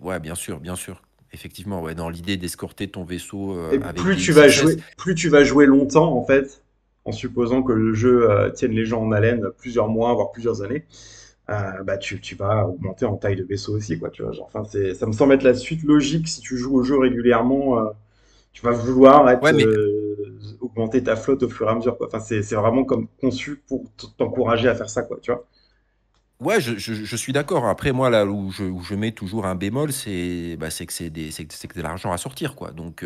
ouais, bien sûr, bien sûr. Effectivement, ouais, dans l'idée d'escorter ton vaisseau Et avec des XXS. plus tu vas jouer longtemps en fait, en supposant que le jeu tienne les gens en haleine plusieurs mois, voire plusieurs années, bah tu vas augmenter en taille de vaisseau aussi, quoi, tu vois. Genre, enfin, ça me semble être la suite logique si tu joues au jeu régulièrement. Tu vas vouloir Ouais, mais augmenter ta flotte au fur et à mesure, quoi. Enfin, c'est vraiment comme conçu pour t'encourager à faire ça, quoi, tu vois. ouais, je suis d'accord. Après, moi, là où je mets toujours un bémol, c'est que c'est de l'argent à sortir, quoi. Donc,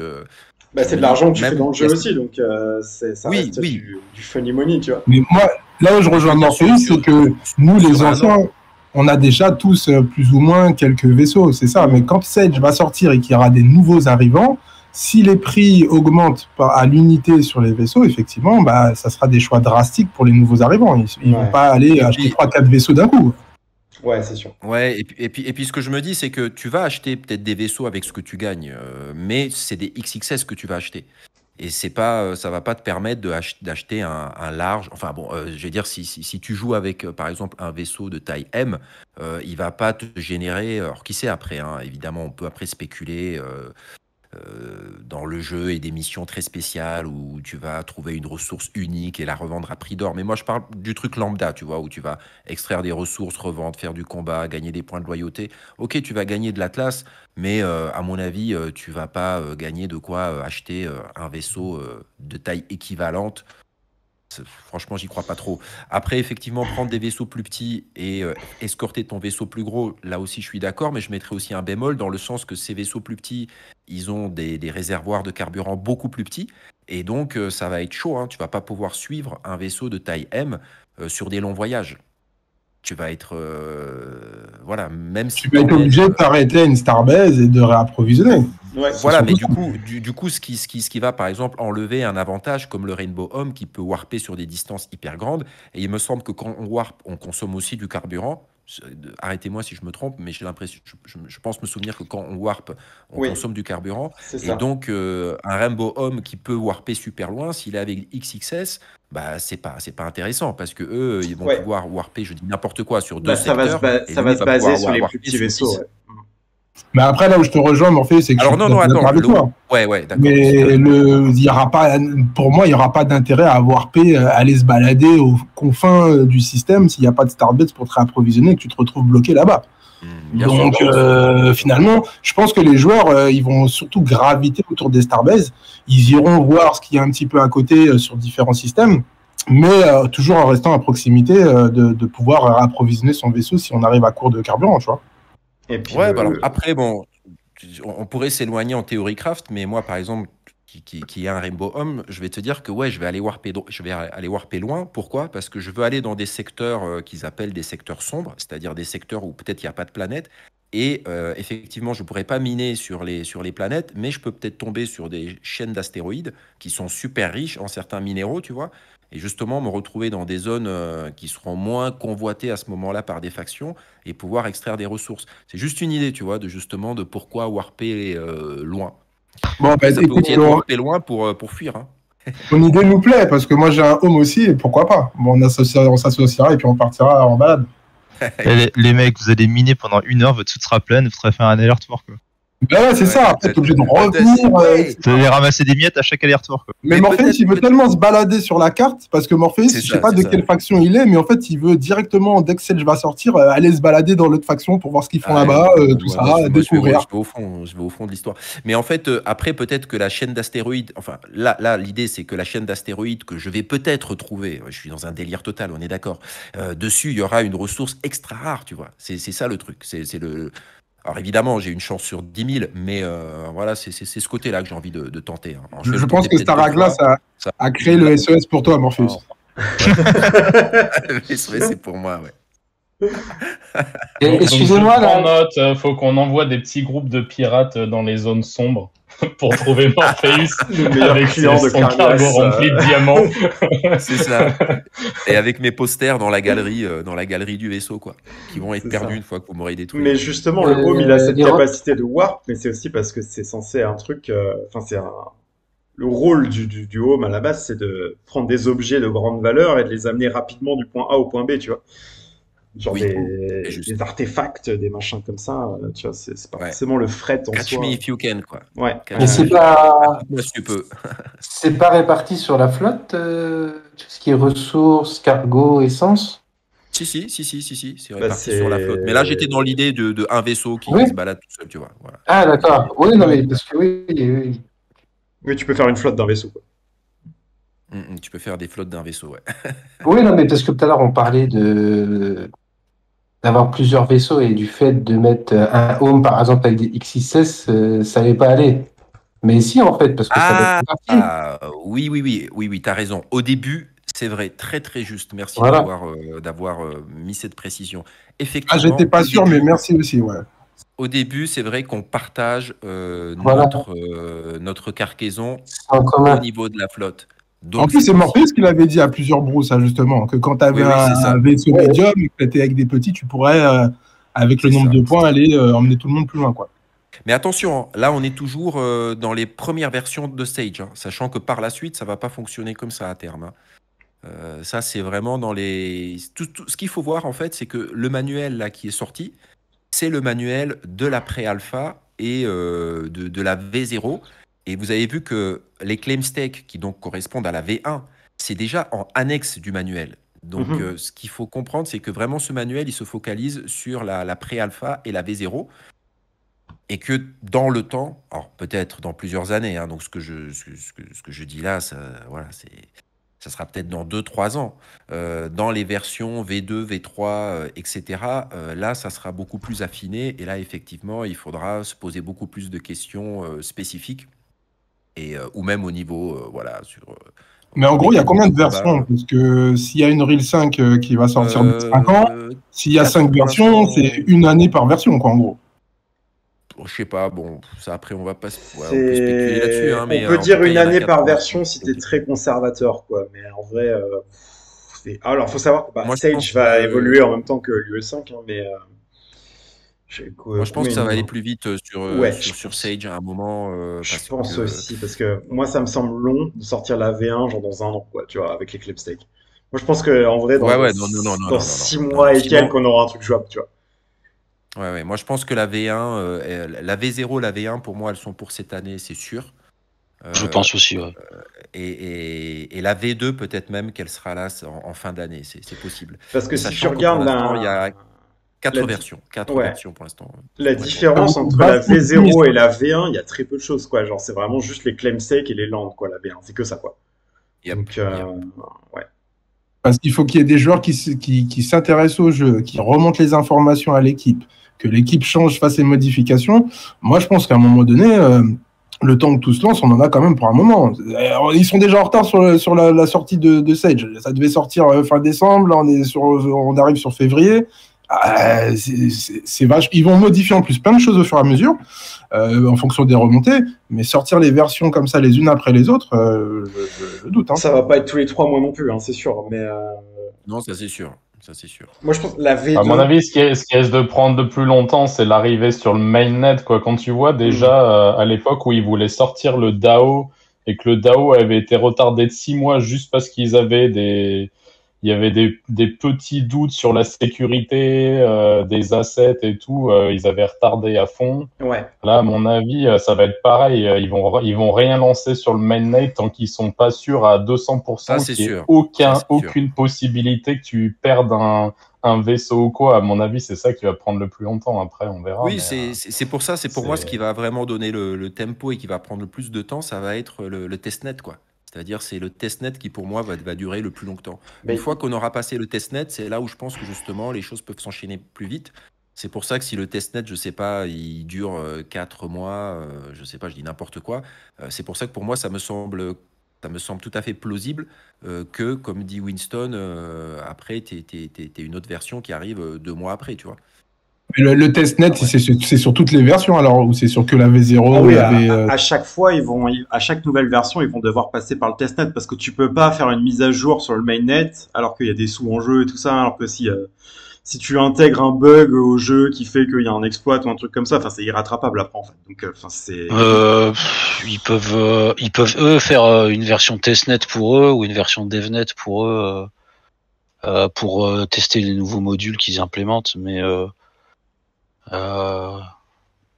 Bah, je c'est me de dis, l'argent que tu fais même, dans le jeu aussi, donc ça oui, reste oui, du funny money, tu vois. Mais moi, là où je mais je rejoins veux dire, Morpheus, c'est que nous, les sur un anciens, an. on a déjà tous plus ou moins quelques vaisseaux, c'est ça. Mais quand Sage va sortir et qu'il y aura des nouveaux arrivants, si les prix augmentent à l'unité sur les vaisseaux, effectivement, bah, ça sera des choix drastiques pour les nouveaux arrivants. Ils vont Ouais, pas aller Et acheter puis, 3-4 vaisseaux d'un coup. ouais, c'est sûr. ouais, et puis ce que je me dis, c'est que tu vas acheter peut-être des vaisseaux avec ce que tu gagnes, mais c'est des XXS que tu vas acheter. Et c'est pas, ça va pas te permettre d'acheter un large. Enfin bon, je vais dire, si tu joues avec, par exemple, un vaisseau de taille M, il va pas te générer. Alors qui sait après, hein, évidemment, on peut après spéculer dans le jeu et des missions très spéciales où tu vas trouver une ressource unique et la revendre à prix d'or. Mais moi, je parle du truc lambda, tu vois, où tu vas extraire des ressources, revendre, faire du combat, gagner des points de loyauté. Ok, tu vas gagner de l'Atlas, mais à mon avis, tu vas pas gagner de quoi acheter un vaisseau de taille équivalente. Franchement, j'y crois pas trop. Après, effectivement, prendre des vaisseaux plus petits et escorter ton vaisseau plus gros, là aussi, je suis d'accord, mais je mettrais aussi un bémol dans le sens que ces vaisseaux plus petits, ils ont des réservoirs de carburant beaucoup plus petits. Et donc, ça va être chaud, hein. Tu vas pas pouvoir suivre un vaisseau de taille M sur des longs voyages. tu vas être, voilà, même si Tu vas être obligé de t'arrêter à une Starbase et de réapprovisionner. Ouais, voilà, mais du coup, ce qui va, par exemple, enlever un avantage comme le Rainbow Home qui peut warper sur des distances hyper grandes. Et il me semble que quand on warp, on consomme aussi du carburant. Arrêtez-moi si je me trompe, mais j'ai l'impression, je pense me souvenir que quand on warp, on Oui, consomme du carburant. c'est Et ça. donc, un Rainbow Home qui peut warper super loin, s'il est avec XXS, bah, c'est pas intéressant parce que eux, ils vont Ouais. pouvoir warper, je dis n'importe quoi, sur Bah, 2 secteurs. Et ça lui, va il se va baser pouvoir sur les warper plus petits sur vaisseaux. 10. Ouais. Mais après, là où je te rejoins, Morphée, c'est que Alors je non, suis non, attends, d'accord avec toi. ouais, d'accord. Mais il y aura pas, pour moi, il n'y aura pas d'intérêt à warper, aller se balader aux confins du système s'il n'y a pas de Starbase pour te réapprovisionner et que tu te retrouves bloqué là-bas. Bien Donc, sûr. finalement, je pense que les joueurs, ils vont surtout graviter autour des Starbases. Ils iront voir ce qu'il y a un petit peu à côté sur différents systèmes, mais toujours en restant à proximité de pouvoir approvisionner son vaisseau si on arrive à court de carburant, tu vois. Et puis Ouais, bah alors après, bon, on pourrait s'éloigner en théorie craft, mais moi, par exemple, qui est un Rainbow Home, je vais te dire que ouais, je vais aller warper loin. Pourquoi? Parce que je veux aller dans des secteurs qu'ils appellent des secteurs sombres, c'est-à-dire des secteurs où peut-être il n'y a pas de planète. Et effectivement, je ne pourrais pas miner sur les planètes, mais je peux peut-être tomber sur des chaînes d'astéroïdes qui sont super riches en certains minéraux, tu vois. Et justement, me retrouver dans des zones qui seront moins convoitées à ce moment-là par des factions et pouvoir extraire des ressources. C'est juste une idée, tu vois, de pourquoi warper loin. Bon, Après, ça peut écoute, aussi être warper loin pour fuir. Hein. ton idée nous plaît parce que moi j'ai un home aussi et pourquoi pas. Bon, on s'associera et puis on partira en balade. Les mecs, vous allez miner pendant 1 heure, votre soute sera pleine, vous serez fait un aller-retour, quoi. Ben ouais, c'est ça. Après, t'es obligé de revenir. Vous allez ramasser des miettes à chaque aller-retour, quoi. Mais Morpheus, il veut tellement se balader sur la carte parce que Morpheus, je sais pas de quelle faction il est, mais en fait, il veut directement, dès que Sedge va sortir, aller se balader dans l'autre faction pour voir ce qu'ils font là-bas, tout ça, découvrir. Je vais au fond de l'histoire. Mais en fait, après, peut-être que la chaîne d'astéroïdes, enfin, là l'idée, c'est que la chaîne d'astéroïdes que je vais peut-être trouver, je suis dans un délire total, on est d'accord, dessus, il y aura une ressource extra rare, tu vois. C'est ça le truc. C'est le. Alors évidemment, j'ai une chance sur 10 000, mais voilà, c'est ce côté-là que j'ai envie de tenter. Hein. Alors, je pense que Staraglass a créé le SES pour toi, Morpheus. Le SES, c'est pour moi, ouais. Excusez-moi, là. Faut qu'on envoie des petits groupes de pirates dans les zones sombres pour trouver Morpheus avec son cargo rempli de diamants. C'est ça. Et avec mes posters dans la galerie du vaisseau, quoi, qui vont être perdus une fois que vous m'aurez détruit. Mais justement, le home, il a cette capacité de warp, mais c'est aussi parce que c'est censé un truc. Le rôle du home à la base, c'est de prendre des objets de grande valeur et de les amener rapidement du point A au point B, tu vois. Genre des artefacts, des machins comme ça, tu vois, c'est pas forcément le fret en Catch soi. me if you can, quoi. Ouais. Mais c'est pas. Si tu peux. C'est pas réparti sur la flotte, tout ce qui est ressources, cargo, essence. Si, c'est réparti sur la flotte. Mais là, j'étais dans l'idée de un vaisseau qui se balade tout seul, tu vois. Voilà. Ah, d'accord. Oui, non, mais parce que oui. Oui, tu peux faire une flotte d'un vaisseau, quoi. Tu peux faire des flottes d'un vaisseau, ouais. Oui, non, mais parce que tout à l'heure, on parlait d'avoir plusieurs vaisseaux et du fait de mettre un home, par exemple, avec des XXS, ça n'allait pas aller. Mais si, en fait, parce que ça va être parti. Oui, t'as raison. Au début, c'est vrai, très très juste. Merci d'avoir mis cette précision. Effectivement. Ah, j'étais pas sûr, mais merci aussi, ouais. Au début, c'est vrai qu'on partage notre cargaison au niveau de la flotte. Donc, en plus, c'est Morpheus qui l'avait dit à plusieurs brousses, justement, que quand tu avais un vaisseau médium et que tu étais avec des petits, tu pourrais, avec le nombre de points, aller emmener tout le monde plus loin, quoi. Mais attention, là, on est toujours dans les premières versions de Stage, sachant que par la suite, ça ne va pas fonctionner comme ça à terme. Ça, c'est vraiment dans les... Ce qu'il faut voir, en fait, c'est que le manuel là, qui est sorti, c'est le manuel de la pré-alpha et de la V0. Et vous avez vu que les claim stakes, qui donc correspondent à la V1, c'est déjà en annexe du manuel. Donc, ce qu'il faut comprendre, c'est que vraiment, ce manuel, il se focalise sur la pré-alpha et la V0. Et que dans le temps, alors peut-être dans plusieurs années, donc ce que je dis là, ça sera peut-être dans 2-3 ans. Dans les versions V2, V3, etc., là, ça sera beaucoup plus affiné. Et là, effectivement, il faudra se poser beaucoup plus de questions spécifiques. Ou même au niveau Mais en gros, il y a combien de Bah, versions? Parce que s'il y a une Unreal 5 qui va sortir de 5 ans, s'il y a 5 versions, c'est une année par version, quoi, en gros. Je sais pas, bon, ça après on va pas, on peut spéculer là-dessus, hein, mais On peut en tout dire cas, il une y en a année par 80. version si t'es très conservateur, quoi. Mais en vrai, alors faut savoir que Moi je pense Sage va que évoluer en même temps que l'UE5, hein, mais moi je pense que ça va aller plus vite Ouais, je sur pense. Sage à un moment Je parce pense que aussi, parce que moi, ça me semble long de sortir la V1, genre dans un an, quoi, tu vois, avec les clip steak. Moi, je pense que en vrai, ouais ouais non non non non dans non non non six non non mois et quelques, sinon on aura un truc jouable, tu vois. ouais ouais moi je pense que la V1 la V0 la V1 pour moi elles sont pour cette année c'est sûr. Je Euh, pense aussi, ouais. et la V2 peut-être même qu'elle sera là en fin d'année, c'est possible. Parce que si tu Sachant que pour regardes l'instant il y a la, di- quatre ouais, versions pour l'instant la pour répondre. différence entre la Vachement V0 optimiste. et la V1, il y a très peu de choses, quoi. Genre, c'est vraiment juste les claim stake et les lands, quoi, la V1. C'est que ça, quoi. Yep, Donc, yep. ouais. Parce qu'il faut qu'il y ait des joueurs qui s'intéressent au jeu, qui remontent les informations à l'équipe, que l'équipe change, fasse ses modifications. Moi, je pense qu'à un moment donné, le temps que tout se lance, on en a quand même pour un moment. Ils sont déjà en retard sur la sortie de Sage. Ça devait sortir fin décembre, là, on arrive sur février. C'est vache. Ils vont modifier en plus plein de choses au fur et à mesure, en fonction des remontées, mais sortir les versions comme ça les unes après les autres, je doute. Hein. Ça va pas être tous les 3 mois non plus, hein, c'est sûr. Mais Non, ça c'est sûr. Ça c'est sûr. moi, je pense que la À mon V2. avis, ce qui risque de prendre de plus longtemps, c'est l'arrivée sur le mainnet, quoi. Quand tu vois déjà à l'époque où ils voulaient sortir le DAO et que le DAO avait été retardé de 6 mois juste parce qu'ils avaient il y avait des petits doutes sur la sécurité des assets et tout. Ils avaient retardé à fond. Ouais. Là, à mon avis, ça va être pareil. Ils vont rien lancer sur le mainnet tant qu'ils sont pas sûrs à 200% Ça c'est qu'il y ait sûr. Ça, c'est sûr. aucune possibilité que tu perdes un vaisseau ou quoi. À mon avis, c'est ça qui va prendre le plus longtemps. Après, on verra. Oui, mais, c'est pour ça, c'est pour moi ce qui va vraiment donner le tempo et qui va prendre le plus de temps, ça va être le testnet, quoi. C'est-à-dire, c'est le testnet qui, pour moi, va durer le plus longtemps. Une Mais fois qu'on aura passé le testnet, c'est là où je pense que justement, les choses peuvent s'enchaîner plus vite. C'est pour ça que si le testnet, je sais pas, il dure 4 mois, je sais pas, je dis n'importe quoi, c'est pour ça que pour moi, ça me semble tout à fait plausible que, comme dit Winston, après, t'es une autre version qui arrive 2 mois après, tu vois. Mais le testnet, Ouais. c'est sur toutes les versions alors, ou c'est sur que la V0, ah oui, la V. à chaque fois, à chaque nouvelle version, ils vont devoir passer par le testnet parce que tu peux pas faire une mise à jour sur le mainnet alors qu'il y a des sous en jeu et tout ça. Alors que si tu intègres un bug au jeu qui fait qu'il y a un exploit ou un truc comme ça, enfin, c'est irrattrapable après en fait. Donc, enfin, c'est. Ils peuvent eux faire une version testnet pour eux ou une version devnet pour eux pour tester les nouveaux modules qu'ils implémentent, mais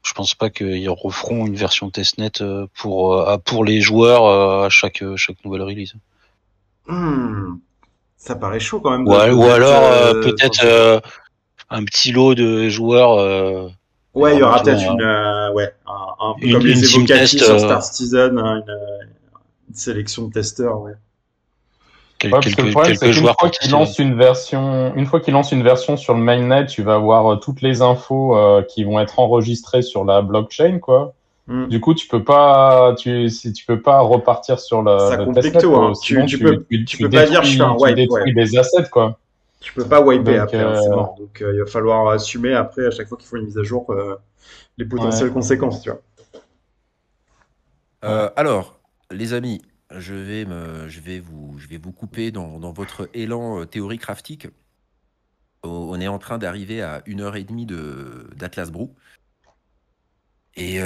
je pense pas qu'ils referont une version testnet pour les joueurs à chaque nouvelle release. Ça paraît chaud quand même. Ou alors peut-être un petit lot de joueurs. Ouais, il y aura tu vois, peut-être un peu une- comme une les team évocatifs test, sur Star Citizen, hein, une sélection de testeurs, ouais. Ouais, parce que le problème, c'est qu'une fois qu'ils lancent une fois qu'ils lancent une version sur le mainnet, tu vas avoir toutes les infos qui vont être enregistrées sur la blockchain, quoi. Du coup, tu peux pas repartir sur Ça le compte testnet, pecto, hein. sinon Tu peux pas dire je fais un tu wipe, détruis ouais. des assets, quoi. Tu peux pas wiper Donc, après, hein, c'est mort. Donc il va falloir assumer après à chaque fois qu'il faut une mise à jour les potentielles conséquences, tu vois. Alors, les amis, je vais vous couper dans votre élan théorie craftique. On est en train d'arriver à 1h30 d'Atlas Brew. Et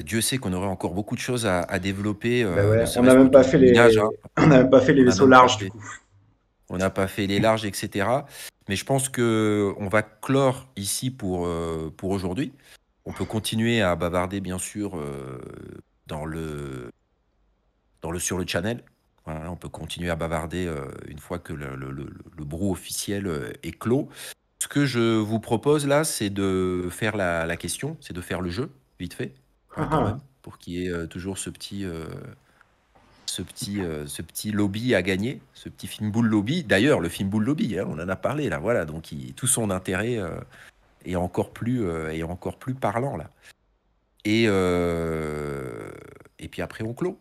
Dieu sait qu'on aurait encore beaucoup de choses à développer. Bah ouais, ne on serait-ce n'a même pas qu'autour fait du minage, hein. on n'a même pas fait les On n'a vaisseaux même pas larges du fait, coup. on n'a pas fait les larges, etc. Mais je pense que on va clore ici pour aujourd'hui. On peut continuer à bavarder, bien sûr, sur le channel. Voilà, on peut continuer à bavarder une fois que le brew officiel est clos. Ce que je vous propose là, c'est de faire la question, c'est de faire le jeu, vite fait, hein, quand même, pour qu'il y ait toujours ce petit lobby à gagner, ce petit Finbull lobby. D'ailleurs, le Finbull lobby, hein, on en a parlé là, voilà, donc tout son intérêt est encore plus parlant là. Et puis après, on clôt.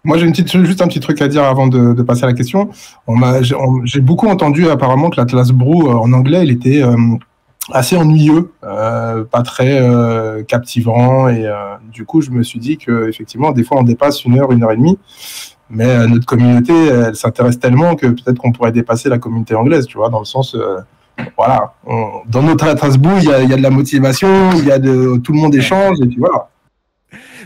Moi, juste un petit truc à dire avant de passer à la question. J'ai beaucoup entendu apparemment que l'Atlas Brew en anglais, il était assez ennuyeux, pas très captivant. Et du coup, je me suis dit que effectivement, des fois, on dépasse 1 heure, 1 heure et demie. Mais notre communauté, elle s'intéresse tellement que peut-être qu'on pourrait dépasser la communauté anglaise, tu vois, dans le sens, voilà, dans notre Atlas Brew, il y a de la motivation, tout le monde échange, et puis voilà.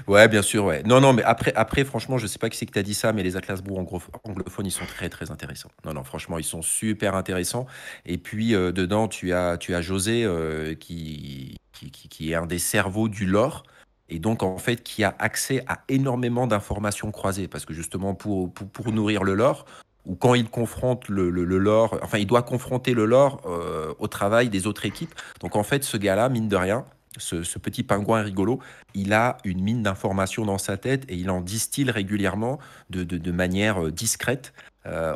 Ouais, bien sûr, ouais. Non, mais après, franchement, je sais pas qui c'est que t'as dit ça, mais les Atlas Brew anglophones, ils sont très, très intéressants. Non, franchement, ils sont super intéressants. Et puis, dedans, tu as José, qui est un des cerveaux du lore. Et donc, en fait, qui a accès à énormément d'informations croisées. Parce que justement, pour nourrir le lore, ou quand il confronte le lore, enfin, il doit confronter le lore au travail des autres équipes. Donc, en fait, ce gars-là, mine de rien, ce petit pingouin rigolo, il a une mine d'informations dans sa tête et il en distille régulièrement de manière discrète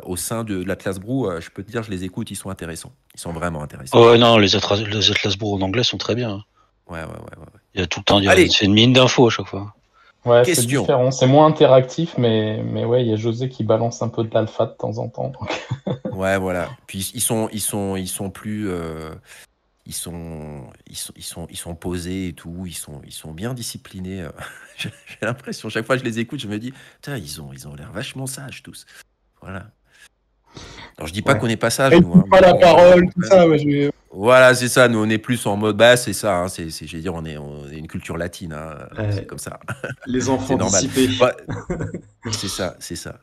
au sein de l'Atlas Brew. Je peux te dire, je les écoute, ils sont intéressants. Ils sont vraiment intéressants. Oh, non, les Atlas Brew en anglais sont très bien. Ouais. Il y a tout le temps, c'est une mine d'infos à chaque fois. Ouais, c'est différent. C'est moins interactif, mais ouais, il y a José qui balance un peu de l'alpha de temps en temps. Donc. Ouais, voilà. Puis ils sont plus... Ils sont posés et tout, ils sont bien disciplinés. J'ai l'impression, chaque fois que je les écoute, je me dis, putain, ils ont l'air vachement sages tous. Voilà. Alors je dis pas qu'on n'est pas sages, nous. Hein, pas la parole, tout ça. Ouais, Voilà, c'est ça. Nous, on est plus en mode, bah, c'est ça. Hein, je vais dire, on est une culture latine. Hein, c'est comme ça. Les enfants dissipés. Ouais, c'est ça.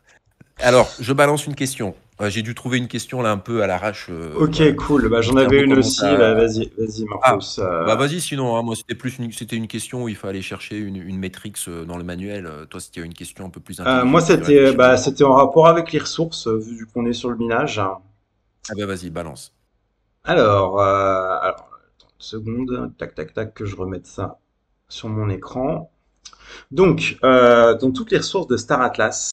Alors, je balance une question. J'ai dû trouver une question là un peu à l'arrache. Ok, cool. Bah, j'en avais une aussi. Vas-y, Marcus. Bah vas-y, sinon, hein, moi c'était une question où il fallait chercher une métrique dans le manuel. Toi, c'était une question un peu plus intelligente. Moi, c'était en rapport avec les ressources, vu qu'on est sur le minage. Ah bah vas-y, balance. Alors, attends une seconde. Tac, que je remette ça sur mon écran. Donc, dans toutes les ressources de Star Atlas,